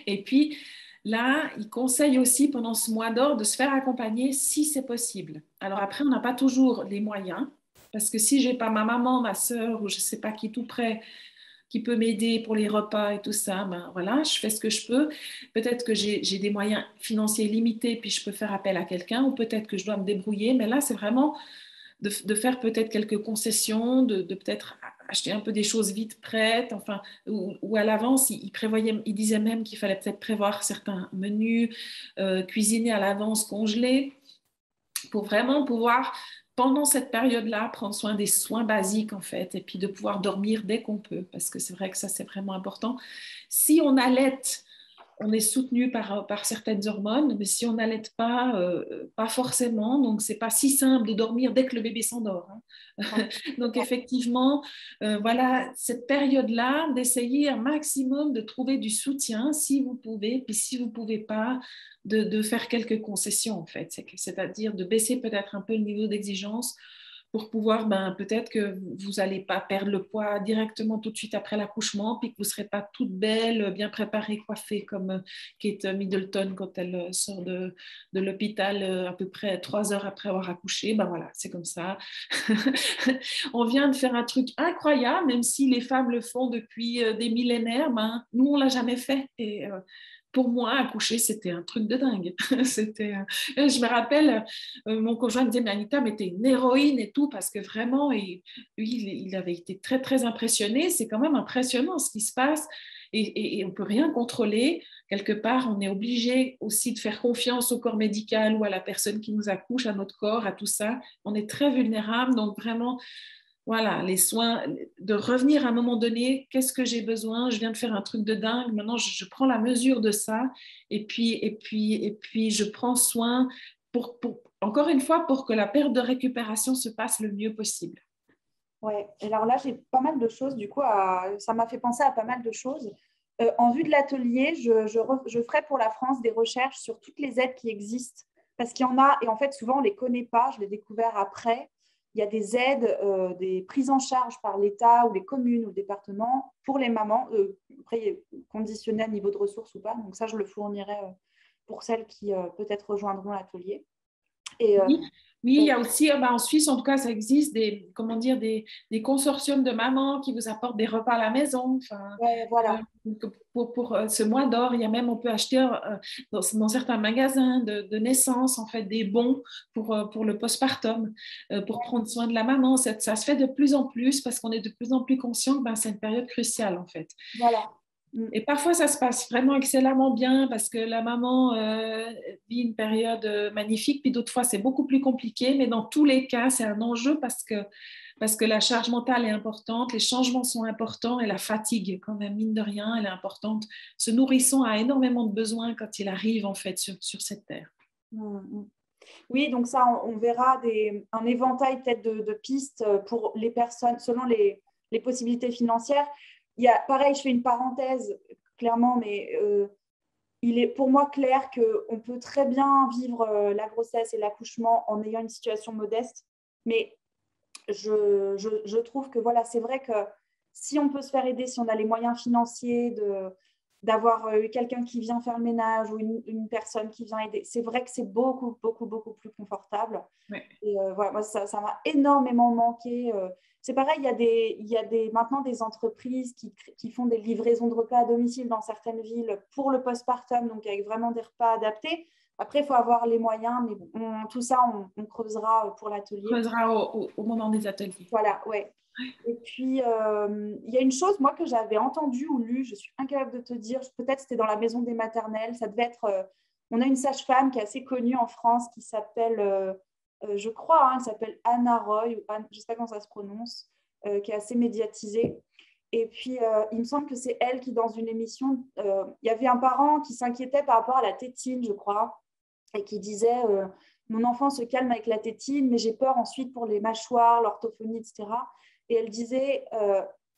Et puis, là, il conseille aussi pendant ce mois d'or de se faire accompagner si c'est possible. Alors après, on n'a pas toujours les moyens, parce que si j'ai pas ma maman, ma sœur ou je sais pas qui tout près qui peut m'aider pour les repas et tout ça, voilà, je fais ce que je peux. Peut-être que j'ai des moyens financiers limités, puis je peux faire appel à quelqu'un, ou peut-être que je dois me débrouiller. Mais là, c'est vraiment de faire peut-être quelques concessions, de peut-être acheter un peu des choses vite prêtes, enfin, ou à l'avance, il disait même qu'il fallait peut-être prévoir certains menus, cuisiner à l'avance, congeler, pour vraiment pouvoir, pendant cette période-là, prendre soin des soins basiques, en fait, et puis de pouvoir dormir dès qu'on peut, parce que c'est vrai que ça, c'est vraiment important. Si on allait on est soutenu par certaines hormones, mais si on n'allait pas, pas forcément. Donc, c'est pas si simple de dormir dès que le bébé s'endort. Hein. Donc, effectivement, voilà, cette période-là, d'essayer un maximum de trouver du soutien si vous pouvez, puis si vous ne pouvez pas, de faire quelques concessions, en fait. C'est-à-dire de baisser peut-être un peu le niveau d'exigence pour pouvoir, peut-être que vous n'allez pas perdre le poids directement tout de suite après l'accouchement, puis que vous ne serez pas toute belle, bien préparée, coiffée comme Kate Middleton quand elle sort de l'hôpital à peu près 3 heures après avoir accouché. Voilà, c'est comme ça. On vient de faire un truc incroyable, même si les femmes le font depuis des millénaires, nous, on ne l'a jamais fait. Et pour moi, accoucher, c'était un truc de dingue. Je me rappelle, mon conjoint me disait, mais Anita, mais t'es une héroïne et tout, parce que vraiment, lui, il avait été très, très impressionné. C'est quand même impressionnant ce qui se passe et on ne peut rien contrôler. Quelque part, on est obligé aussi de faire confiance au corps médical ou à la personne qui nous accouche, à notre corps, à tout ça. On est très vulnérable, donc vraiment, voilà, les soins, de revenir à un moment donné, qu'est-ce que j'ai besoin? Je viens de faire un truc de dingue, maintenant je prends la mesure de ça et puis je prends soin encore une fois, pour que la période de récupération se passe le mieux possible. Ouais, et alors là, j'ai pas mal de choses, du coup, ça m'a fait penser à pas mal de choses. En vue de l'atelier, je ferai pour la France des recherches sur toutes les aides qui existent, parce qu'il y en a, et en fait, souvent, on ne les connaît pas, je l'ai découvert après. Il y a des aides, des prises en charge par l'État ou les communes ou le département pour les mamans, après, conditionnées à niveau de ressources ou pas. Donc ça, je le fournirai pour celles qui peut-être rejoindront l'atelier. Et, oui, il y a aussi, en Suisse, en tout cas, ça existe comment dire, des consortiums de mamans qui vous apportent des repas à la maison. Enfin, ouais, voilà. pour ce mois d'or, il y a même, on peut acheter dans certains magasins de naissance, en fait, des bons pour le postpartum, pour prendre soin de la maman. Ça se fait de plus en plus parce qu'on est de plus en plus conscient que c'est une période cruciale, en fait. Voilà. Et parfois, ça se passe vraiment excellemment bien parce que la maman vit une période magnifique, puis d'autres fois, c'est beaucoup plus compliqué. Mais dans tous les cas, c'est un enjeu parce que la charge mentale est importante, les changements sont importants et la fatigue, quand même, mine de rien, elle est importante. Ce nourrisson a énormément de besoins quand il arrive, en fait, sur cette terre. Oui, donc ça, on verra un éventail peut-être de pistes pour les personnes selon les possibilités financières. Il y a, pareil, je fais une parenthèse, clairement, mais il est pour moi clair qu'on peut très bien vivre la grossesse et l'accouchement en ayant une situation modeste. Mais je trouve que voilà, c'est vrai que si on peut se faire aider, si on a les moyens financiers d'avoir eu quelqu'un qui vient faire le ménage ou une personne qui vient aider. C'est vrai que c'est beaucoup, beaucoup, beaucoup plus confortable. Ouais. Et voilà, moi, ça m'a énormément manqué. C'est pareil, il y a maintenant des entreprises qui font des livraisons de repas à domicile dans certaines villes pour le postpartum, donc avec vraiment des repas adaptés. Après, il faut avoir les moyens, mais bon, tout ça, on creusera pour l'atelier. On creusera au moment des ateliers. Voilà, ouais. Et puis, il y a une chose, moi, que j'avais entendue ou lue, je suis incapable de te dire, peut-être c'était dans la maison des maternelles, ça devait être... on a une sage-femme qui est assez connue en France qui s'appelle, je crois, elle s'appelle Anna Roy, ou Anne, je ne sais pas comment ça se prononce, qui est assez médiatisée. Et puis, il me semble que c'est elle qui, dans une émission, il y avait un parent qui s'inquiétait par rapport à la tétine, je crois, et qui disait mon enfant se calme avec la tétine, mais j'ai peur ensuite pour les mâchoires, l'orthophonie, etc. Et elle disait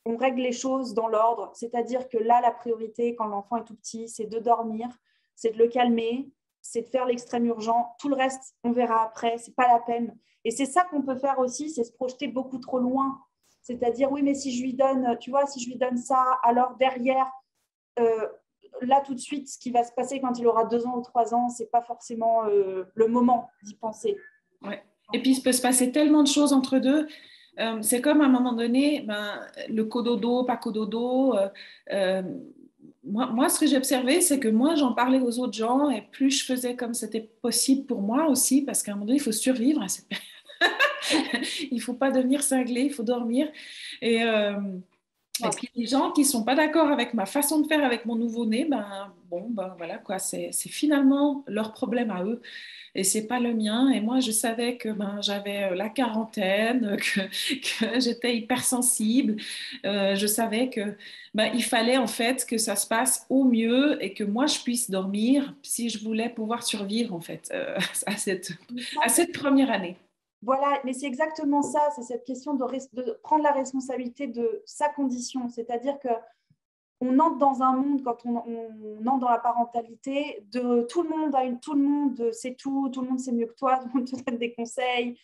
on règle les choses dans l'ordre, c'est-à-dire que là, la priorité, quand l'enfant est tout petit, c'est de dormir, c'est de le calmer, c'est de faire l'extrême urgent. Tout le reste, on verra après, c'est pas la peine. Et c'est ça qu'on peut faire aussi, c'est se projeter beaucoup trop loin. C'est-à-dire, oui, mais si je lui donne, tu vois, si je lui donne ça, alors derrière, là, tout de suite, ce qui va se passer quand il aura 2 ans ou 3 ans, c'est pas forcément le moment d'y penser. Ouais. Et puis, il peut se passer tellement de choses entre deux. C'est comme à un moment donné, le cododo, pas cododo. Moi, ce que j'ai observé, c'est que moi, j'en parlais aux autres gens et plus je faisais comme c'était possible pour moi aussi, parce qu'à un moment donné, il faut survivre à cette période. Il ne faut pas devenir cinglé, il faut dormir. Et puis les gens qui ne sont pas d'accord avec ma façon de faire avec mon nouveau-né, voilà quoi, c'est finalement leur problème à eux et c'est pas le mien. Et moi, je savais que j'avais la quarantaine, que j'étais hypersensible. Je savais que il fallait en fait que ça se passe au mieux et que moi je puisse dormir si je voulais pouvoir survivre en fait à cette première année. Voilà, mais c'est exactement ça, c'est cette question de prendre la responsabilité de sa condition. C'est-à-dire que on entre dans un monde, quand on entre dans la parentalité, de tout le monde tout le monde sait tout le monde sait mieux que toi, tout le monde te donne des conseils,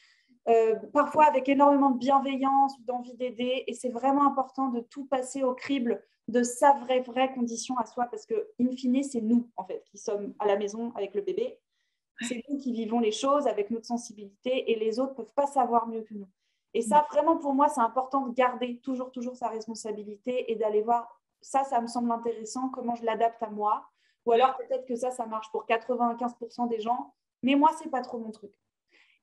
parfois avec énormément de bienveillance ou d'envie d'aider. Et c'est vraiment important de tout passer au crible de sa vraie condition à soi, parce que, in fine, c'est nous, en fait, qui sommes à la maison avec le bébé. C'est nous qui vivons les choses avec notre sensibilité et les autres ne peuvent pas savoir mieux que nous. Et ça, vraiment, pour moi, c'est important de garder toujours sa responsabilité et d'aller voir, ça me semble intéressant, comment je l'adapte à moi. Ou alors, peut-être que ça marche pour 95% des gens, mais moi, ce n'est pas trop mon truc.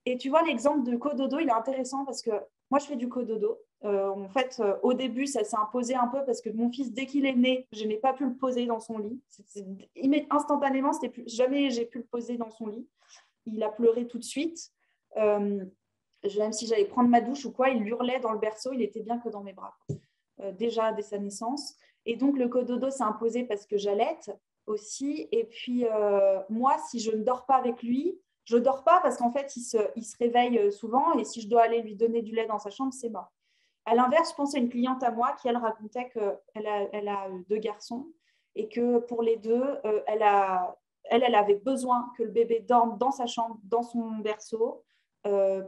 Et tu vois, l'exemple de cododo, il est intéressant parce que moi, je fais du cododo. En fait, au début, ça s'est imposé un peu parce que mon fils, dès qu'il est né, je n'ai pas pu le poser dans son lit. Instantanément, jamais j'ai pu le poser dans son lit. Il a pleuré tout de suite. Même si j'allais prendre ma douche ou quoi, il hurlait dans le berceau. Il était bien que dans mes bras, déjà dès sa naissance. Et donc, le cododo s'est imposé parce que j'allaite aussi. Et puis, moi, si je ne dors pas avec lui, je ne dors pas parce qu'en fait, il se réveille souvent et si je dois aller lui donner du lait dans sa chambre, c'est mort. À l'inverse, je pense à une cliente à moi qui, elle, racontait qu'elle a 2 garçons et que pour les 2, elle avait besoin que le bébé dorme dans sa chambre, dans son berceau,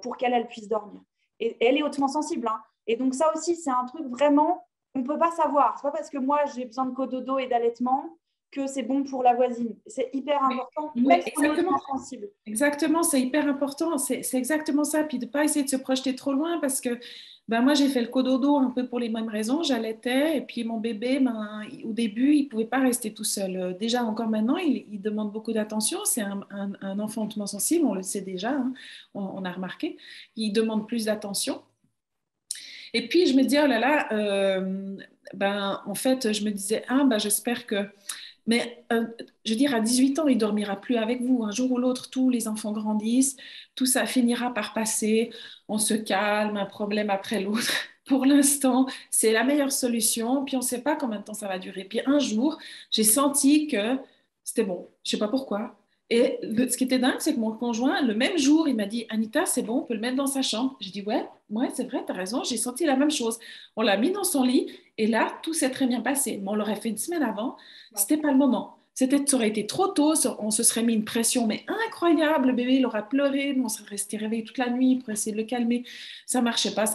pour qu'elle puisse dormir. Et elle est hautement sensible. Hein. Et donc ça aussi, c'est un truc vraiment, on ne peut pas savoir. Ce n'est pas parce que moi, j'ai besoin de cododo et d'allaitement que c'est bon pour la voisine. C'est hyper important, même si on est hautement sensible. Exactement, c'est hyper important. C'est exactement ça. Puis de ne pas essayer de se projeter trop loin parce que moi, j'ai fait le cododo un peu pour les mêmes raisons. J'allaitais et puis mon bébé, au début, il ne pouvait pas rester tout seul. Déjà, encore maintenant, il demande beaucoup d'attention. C'est un enfant hautement sensible, on le sait déjà, hein, on a remarqué. Il demande plus d'attention. Et puis, je me dis, oh là là, en fait, je me disais, j'espère que... Mais je veux dire, à 18 ans, il ne dormira plus avec vous. Un jour ou l'autre, tous les enfants grandissent, tout ça finira par passer, on se calme, un problème après l'autre. Pour l'instant, c'est la meilleure solution, puis on ne sait pas combien de temps ça va durer. Puis un jour, j'ai senti que c'était bon, je ne sais pas pourquoi. Et ce qui était dingue, c'est que mon conjoint, le même jour, il m'a dit, Anita, c'est bon, on peut le mettre dans sa chambre. J'ai dit, ouais, c'est vrai, tu as raison, j'ai senti la même chose. On l'a mis dans son lit et là, tout s'est très bien passé. Mais on l'aurait fait une semaine avant, c'était pas le moment. Ça aurait été trop tôt, on se serait mis une pression, mais incroyable. Le bébé, il aurait pleuré, on serait resté réveillé toute la nuit pour essayer de le calmer. Ça marchait pas.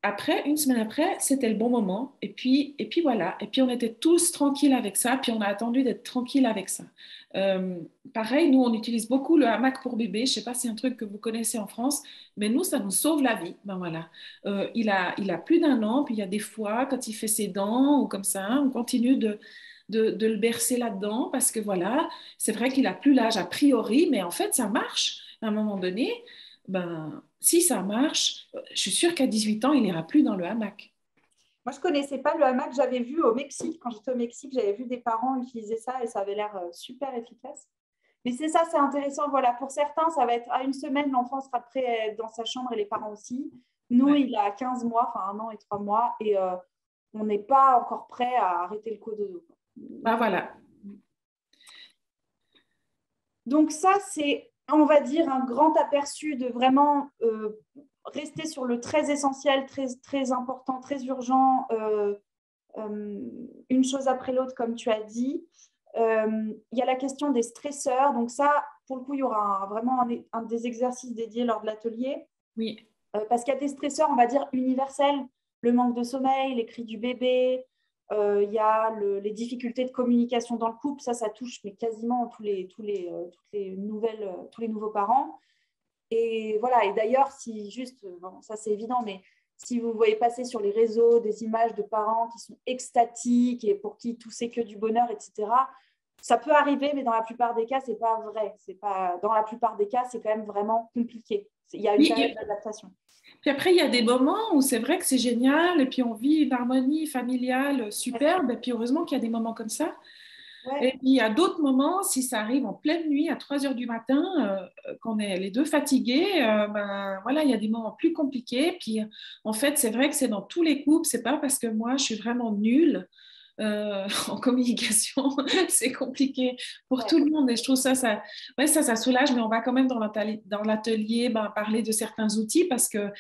après, une semaine après, c'était le bon moment. Et puis voilà. Et puis on était tous tranquilles avec ça. Puis on a attendu d'être tranquilles avec ça. Euh, Pareil, nous, on utilise beaucoup le hamac pour bébé. Je ne sais pas si c'est un truc que vous connaissez en France, mais nous, ça nous sauve la vie. Ben voilà. Il a plus d'un an. Puis il y a des fois, quand il fait ses dents ou comme ça, on continue de le bercer là-dedans parce que voilà, c'est vrai qu'il a plus l'âge a priori, mais en fait, ça marche à un moment donné. Ben, si ça marche, je suis sûre qu'à 18 ans, il n'ira plus dans le hamac. Moi, je ne connaissais pas le hamac. J'avais vu au Mexique, quand j'étais au Mexique, j'avais vu des parents utiliser ça et ça avait l'air super efficace. Mais c'est ça, c'est intéressant. Voilà, pour certains, ça va être à une semaine, l'enfant sera prêt à être dans sa chambre et les parents aussi. Nous, Ouais. il a 15 mois, enfin 1 an et 3 mois, et on n'est pas encore prêt à arrêter le cododo. Ben voilà. Donc ça, c'est, on va dire, un grand aperçu de vraiment rester sur le très essentiel, très, très important, très urgent, une chose après l'autre, comme tu as dit. Il y a la question des stresseurs. Donc ça, pour le coup, il y aura vraiment un des exercices dédiés lors de l'atelier. Oui. Parce qu'il y a des stresseurs, on va dire, universels. Le manque de sommeil, les cris du bébé, il y a les difficultés de communication dans le couple. Ça touche mais quasiment tous les nouveaux parents. Et voilà, et d'ailleurs, si juste, bon, ça c'est évident, mais si vous voyez passer sur les réseaux des images de parents qui sont extatiques et pour qui tout c'est que du bonheur, etc., ça peut arriver, mais dans la plupart des cas, c'est pas vrai. C'est pas, dans la plupart des cas, c'est quand même vraiment compliqué. Il y a une Oui, période d'adaptation. puis après, il y a des moments où c'est vrai que c'est génial, et puis on vit une harmonie familiale superbe, et puis heureusement qu'il y a des moments comme ça. Et Ouais, puis il y a d'autres moments, si ça arrive en pleine nuit, à 3 heures du matin, qu'on est les deux fatigués, ben voilà, il y a des moments plus compliqués. Puis en fait, c'est vrai que c'est dans tous les couples, c'est pas parce que moi je suis vraiment nulle en communication, c'est compliqué pour ouais. tout le monde. Et je trouve ouais, ça soulage, mais on va quand même dans l'atelier ben, parler de certains outils parce que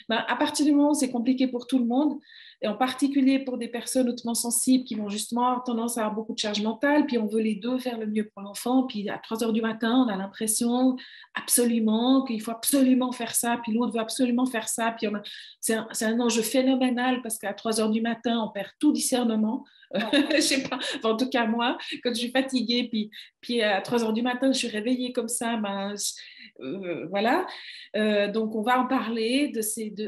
ben, à partir du moment où c'est compliqué pour tout le monde, et en particulier pour des personnes hautement sensibles qui vont justement avoir tendance à avoir beaucoup de charge mentale, puis on veut les deux faire le mieux pour l'enfant, puis à 3 heures du matin, on a l'impression absolument qu'il faut absolument faire ça, puis l'autre veut absolument faire ça, puis c'est un enjeu phénoménal parce qu'à 3 heures du matin, on perd tout discernement. Ouais. Je sais pas, enfin, en tout cas moi, quand je suis fatiguée, puis à 3 heures du matin, je suis réveillée comme ça, ben, voilà. Donc on va en parler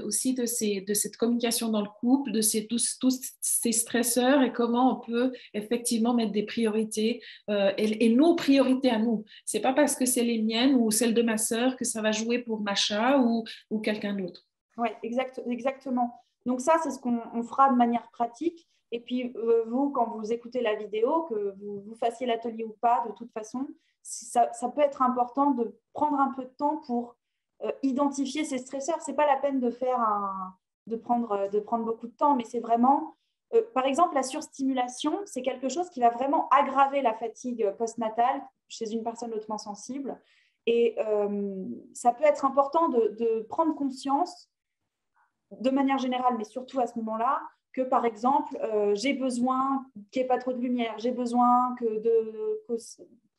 aussi de cette communication dans le couple, de tous ces stresseurs et comment on peut effectivement mettre des priorités et nos priorités à nous. C'est pas parce que c'est les miennes ou celles de ma sœur que ça va jouer pour Macha ou quelqu'un d'autre. Oui, exactement. Donc ça, c'est ce qu'on fera de manière pratique. Et puis, vous, quand vous écoutez la vidéo, que vous fassiez l'atelier ou pas, de toute façon, ça peut être important de prendre un peu de temps pour identifier ces stresseurs. Ce n'est pas la peine de prendre beaucoup de temps, mais c'est vraiment, par exemple, la surstimulation, c'est quelque chose qui va vraiment aggraver la fatigue postnatale chez une personne hautement sensible. Et ça peut être important de prendre conscience de manière générale, mais surtout à ce moment-là, que par exemple, j'ai besoin qu'il n'y ait pas trop de lumière, j'ai besoin qu'il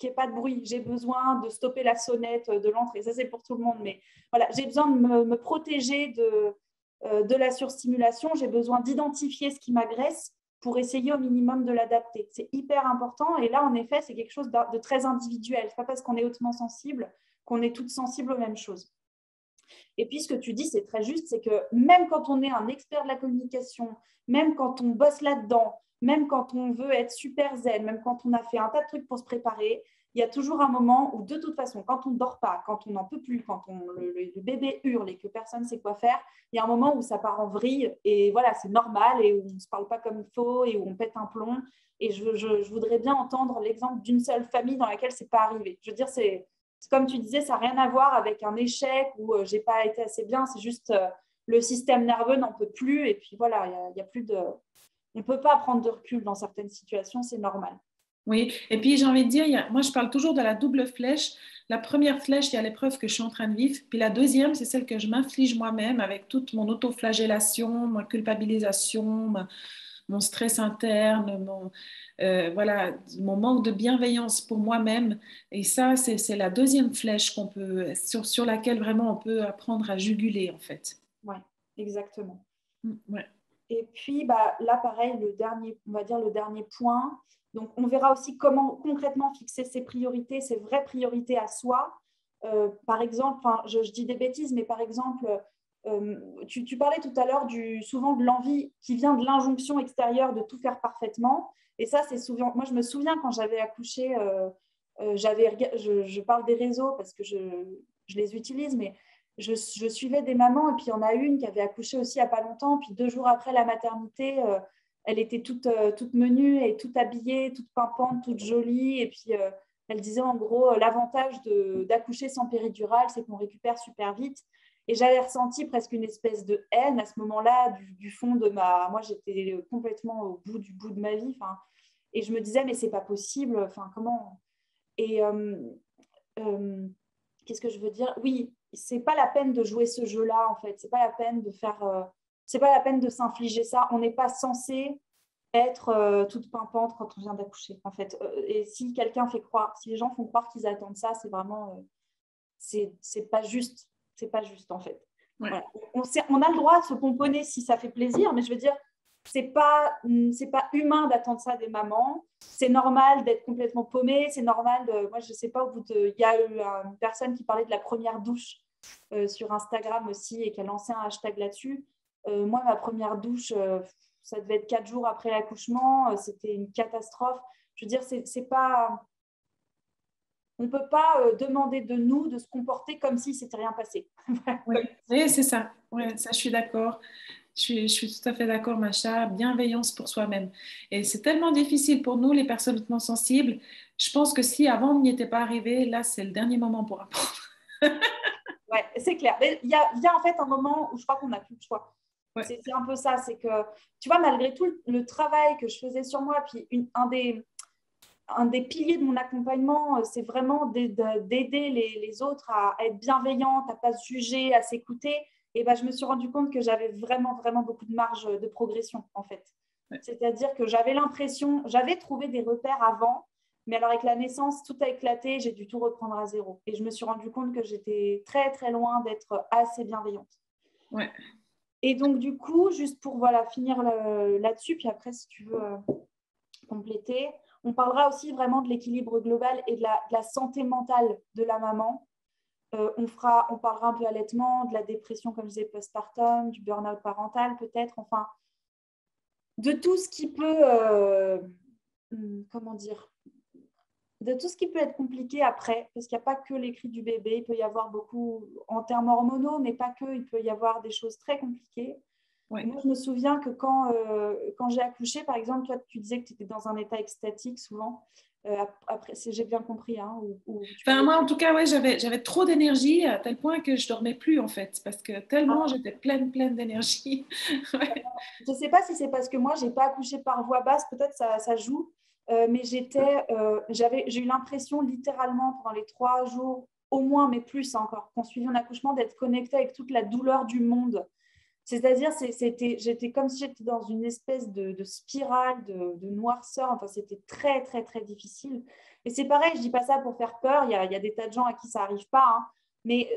n'y ait pas de bruit, j'ai besoin de stopper la sonnette de l'entrée. Ça, c'est pour tout le monde, mais voilà, j'ai besoin de me protéger de la surstimulation, j'ai besoin d'identifier ce qui m'agresse pour essayer au minimum de l'adapter. C'est hyper important. Et là, en effet, c'est quelque chose de très individuel. Ce n'est pas parce qu'on est hautement sensible qu'on est toutes sensibles aux mêmes choses. Et puis, ce que tu dis, c'est très juste, c'est que même quand on est un expert de la communication, même quand on bosse là-dedans, même quand on veut être super zen, même quand on a fait un tas de trucs pour se préparer, il y a toujours un moment où, de toute façon, quand on ne dort pas, quand on n'en peut plus, quand le bébé hurle et que personne ne sait quoi faire, il y a un moment où ça part en vrille et voilà, c'est normal et où on ne se parle pas comme il faut et où on pète un plomb. Et je voudrais bien entendre l'exemple d'une seule famille dans laquelle ce n'est pas arrivé. Je veux dire, c'est comme tu disais, ça n'a rien à voir avec un échec où j'ai pas été assez bien. C'est juste le système nerveux n'en peut plus. Et puis voilà, il y a plus de. On ne peut pas prendre de recul dans certaines situations, c'est normal. Oui, et puis j'ai envie de dire, moi je parle toujours de la double flèche. La première flèche, il y a l'épreuve que je suis en train de vivre. Puis la deuxième, c'est celle que je m'inflige moi-même avec toute mon autoflagellation, ma culpabilisation, mon stress interne, voilà, mon manque de bienveillance pour moi-même. Et ça, c'est la deuxième flèche sur laquelle vraiment on peut apprendre à juguler en fait. Ouais, exactement. Ouais. Et puis, là, pareil, on va dire le dernier point. Donc, on verra aussi comment concrètement fixer ses priorités, ses vraies priorités à soi. Par exemple, je dis des bêtises, mais par exemple, tu parlais tout à l'heure souvent de l'envie qui vient de l'injonction extérieure de tout faire parfaitement. Et ça, c'est souvent. Moi, je me souviens quand j'avais accouché, je parle des réseaux parce que je les utilise, mais je suivais des mamans, et puis il y en a une qui avait accouché aussi il n'y a pas longtemps, puis 2 jours après la maternité, elle était toute menue et toute habillée, toute pimpante, toute jolie, et puis elle disait en gros, l'avantage d'accoucher sans péridurale, c'est qu'on récupère super vite. Et j'avais ressenti presque une espèce de haine à ce moment-là, du fond de ma... Moi, j'étais complètement au bout de ma vie, et je me disais, mais c'est pas possible, comment... Et qu'est-ce que je veux dire? Oui, c'est pas la peine de jouer ce jeu-là, en fait. C'est pas la peine de faire... c'est pas la peine de s'infliger ça. On n'est pas censé être toute pimpante quand on vient d'accoucher, en fait. Et si quelqu'un fait croire, si les gens font croire qu'ils attendent ça, c'est vraiment... c'est pas juste. C'est pas juste, en fait. Ouais. Voilà. On a le droit de se pomponner si ça fait plaisir, mais je veux dire, c'est pas humain d'attendre ça des mamans. C'est normal d'être complètement paumée. C'est normal de... Moi, je sais pas, il y a eu une personne qui parlait de la première douche sur Instagram aussi et qui a lancé un hashtag là-dessus. Moi, ma première douche, ça devait être 4 jours après l'accouchement. C'était une catastrophe. Je veux dire, c'est pas... On ne peut pas demander de nous de se comporter comme si c'était rien passé. Oui, oui, c'est ça. Ouais, ça, je suis d'accord. Je suis tout à fait d'accord, Macha. Bienveillance pour soi-même. Et c'est tellement difficile pour nous, les personnes hautement sensibles. Je pense que si avant on n'y était pas arrivé, là, c'est le dernier moment pour apprendre. Ouais, c'est clair. Mais il y a en fait un moment où je crois qu'on n'a plus de choix. Ouais. C'est un peu ça. C'est que, tu vois, malgré tout le travail que je faisais sur moi, puis un des piliers de mon accompagnement, c'est vraiment d'aider les autres à être bienveillantes, à ne pas se juger, à s'écouter. Et je me suis rendu compte que j'avais vraiment, vraiment beaucoup de marge de progression, en fait. Ouais. C'est-à-dire que j'avais trouvé des repères avant, mais alors avec la naissance, tout a éclaté, j'ai dû tout reprendre à zéro. Et je me suis rendu compte que j'étais très, très loin d'être assez bienveillante. Ouais. Et donc, du coup, juste pour finir là-dessus, puis après, si tu veux compléter, on parlera aussi vraiment de l'équilibre global et de la santé mentale de la maman. On parlera un peu allaitement, de la dépression, comme je disais, postpartum, du burn-out parental peut-être, enfin, de tout ce qui peut, comment dire, de tout ce qui peut être compliqué après, parce qu'il n'y a pas que les cris du bébé, il peut y avoir beaucoup en termes hormonaux, mais pas que, il peut y avoir des choses très compliquées. Ouais. Moi, je me souviens que quand j'ai accouché, par exemple, toi, tu disais que tu étais dans un état extatique souvent. Après, j'ai bien compris. Hein, Enfin, moi, en tout cas, ouais, j'avais trop d'énergie à tel point que je dormais plus, en fait, parce que tellement j'étais pleine d'énergie. Ouais. Je ne sais pas si c'est parce que moi, je n'ai pas accouché par voie basse, peut-être ça joue, mais j'ai eu l'impression littéralement pendant les 3 jours, au moins, mais plus encore, qu'on suivit mon accouchement, d'être connectée avec toute la douleur du monde. C'est-à-dire, j'étais comme si j'étais dans une espèce de spirale de noirceur. Enfin, c'était très, très, très difficile. Et c'est pareil, je ne dis pas ça pour faire peur. Il y a des tas de gens à qui ça n'arrive pas. Hein. Mais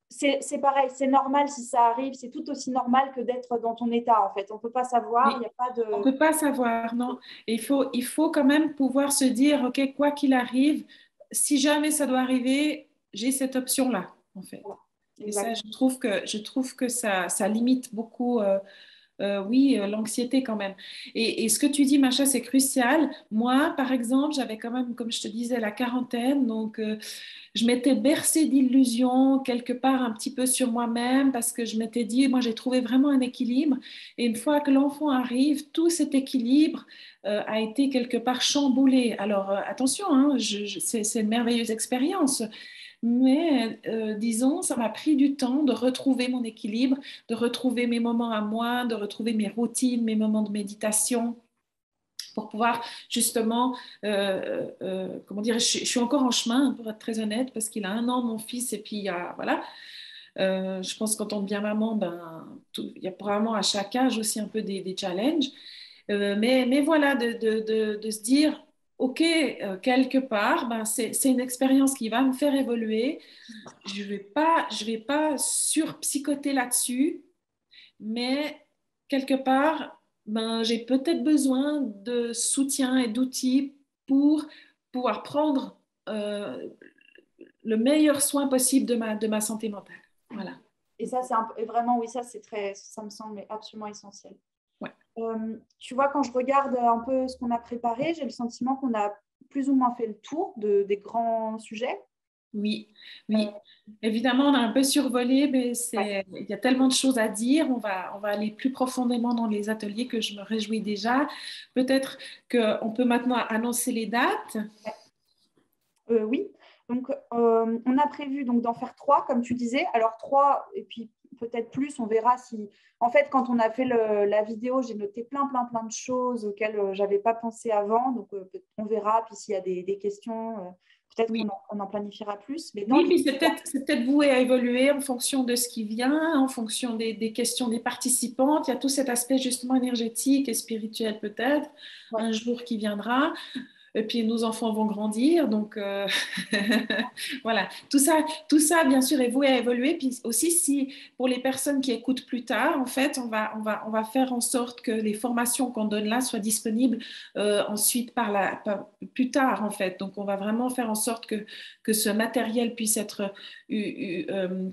c'est pareil, c'est normal si ça arrive. C'est tout aussi normal que d'être dans ton état, en fait. On ne peut pas savoir. Oui. Il n'y a pas de... On ne peut pas savoir, non. Et il faut quand même pouvoir se dire, OK, quoi qu'il arrive, si jamais ça doit arriver, j'ai cette option-là, en fait. Et ça, je trouve que ça limite beaucoup, oui, l'anxiété quand même. Et ce que tu dis, Macha, c'est crucial. Moi, par exemple, j'avais quand même, comme je te disais, la quarantaine, donc je m'étais bercée d'illusions quelque part un petit peu sur moi-même parce que je m'étais dit, moi, j'ai trouvé vraiment un équilibre. Et une fois que l'enfant arrive, tout cet équilibre a été quelque part chamboulé. Alors, attention, hein, c'est une merveilleuse expérience. Mais disons, ça m'a pris du temps de retrouver mon équilibre, de retrouver mes moments à moi, de retrouver mes routines, mes moments de méditation pour pouvoir justement, comment dire, je suis encore en chemin pour être très honnête parce qu'il a 1 an mon fils et puis il y a, voilà, je pense que quand on devient maman, il y a probablement à chaque âge aussi un peu des challenges. Mais voilà, de se dire, OK, quelque part, c'est une expérience qui va me faire évoluer. Je vais pas surpsychoter là-dessus, mais quelque part, ben, j'ai peut-être besoin de soutien et d'outils pour pouvoir prendre le meilleur soin possible de ma santé mentale. Voilà. Et ça, et vraiment, oui, ça, ça me semble absolument essentiel. Ouais. Tu vois, quand je regarde un peu ce qu'on a préparé, j'ai le sentiment qu'on a plus ou moins fait le tour des grands sujets. Oui, oui. Évidemment, on a un peu survolé, mais il y a tellement de choses à dire. On va aller plus profondément dans les ateliers que je me réjouis déjà. Peut-être qu'on peut maintenant annoncer les dates. Oui, donc on a prévu donc d'en faire 3, comme tu disais. Alors 3, et puis peut-être plus, on verra si... En fait, quand on a fait la vidéo, j'ai noté plein de choses auxquelles je n'avais pas pensé avant. Donc on verra, puis s'il y a des questions, peut-être Oui. qu'on en planifiera plus. Mais Oui, puis c'est peut-être voué à évoluer en fonction de ce qui vient, en fonction des questions des participantes. Il y a tout cet aspect justement énergétique et spirituel peut-être, un jour qui viendra. Et puis nos enfants vont grandir, donc voilà. Tout ça, bien sûr, est voué à évoluer. Puis aussi, si pour les personnes qui écoutent plus tard, en fait, on va faire en sorte que les formations qu'on donne là soient disponibles ensuite plus tard, en fait. Donc, on va vraiment faire en sorte que ce matériel puisse être,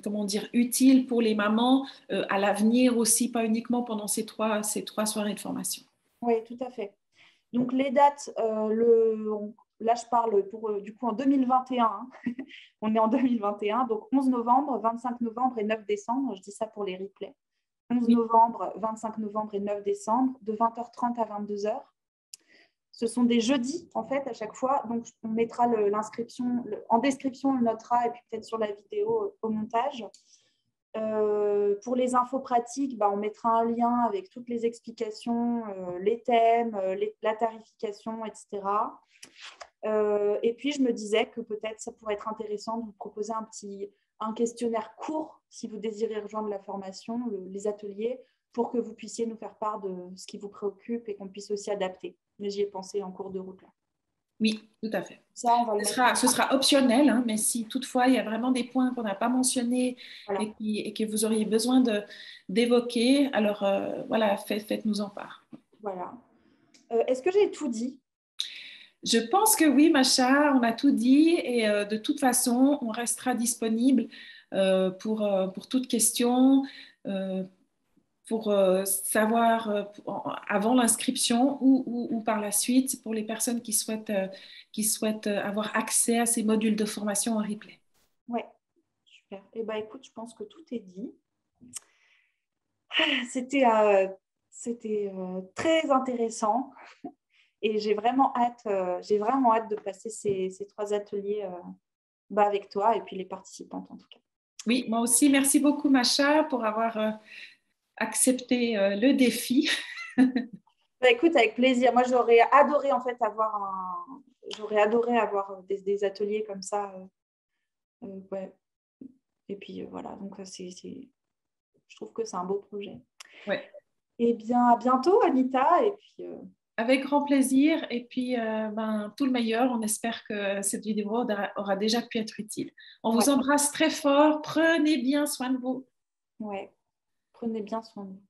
comment dire, utile pour les mamans à l'avenir aussi, pas uniquement pendant ces trois soirées de formation. Oui, tout à fait. Donc, les dates, là, je parle du coup en 2021. Hein. On est en 2021, donc 11 novembre, 25 novembre et 9 décembre. Je dis ça pour les replays. 11 novembre, 25 novembre et 9 décembre, de 20h30 à 22h. Ce sont des jeudis, en fait, à chaque fois. Donc, on mettra l'inscription, en description, on le notera, et puis peut-être sur la vidéo au montage. Pour les infos pratiques, on mettra un lien avec toutes les explications, les thèmes, la tarification, etc. Et puis, je me disais que peut-être ça pourrait être intéressant de vous proposer un questionnaire court si vous désirez rejoindre la formation, les ateliers, pour que vous puissiez nous faire part de ce qui vous préoccupe et qu'on puisse aussi adapter. Mais j'y ai pensé en cours de route là. Oui, tout à fait. Ça, on va ce sera optionnel, hein, mais si toutefois il y a vraiment des points qu'on n'a pas mentionnés et que vous auriez besoin d'évoquer, alors voilà, faites-nous en part. Voilà. Est-ce que j'ai tout dit? Je pense que oui, Macha, on a tout dit et de toute façon, on restera disponible pour toute question, pour savoir avant l'inscription ou par la suite pour les personnes qui souhaitent avoir accès à ces modules de formation en replay. Ouais, super. Eh bien, écoute, je pense que tout est dit. C'était très intéressant et j'ai vraiment hâte de passer ces 3 ateliers avec toi et puis les participantes en tout cas. Oui, moi aussi. Merci beaucoup, Macha, pour avoir accepté le défi. Écoute, avec plaisir. Moi, j'aurais adoré en fait avoir des ateliers comme ça. Ouais. Et puis voilà, donc je trouve que c'est un beau projet. Ouais. Eh bien, à bientôt, Anita. Et puis, avec grand plaisir. Et puis, tout le meilleur. On espère que cette vidéo aura déjà pu être utile. On vous embrasse très fort. Prenez bien soin de vous. Ouais, prenez bien soin de vous.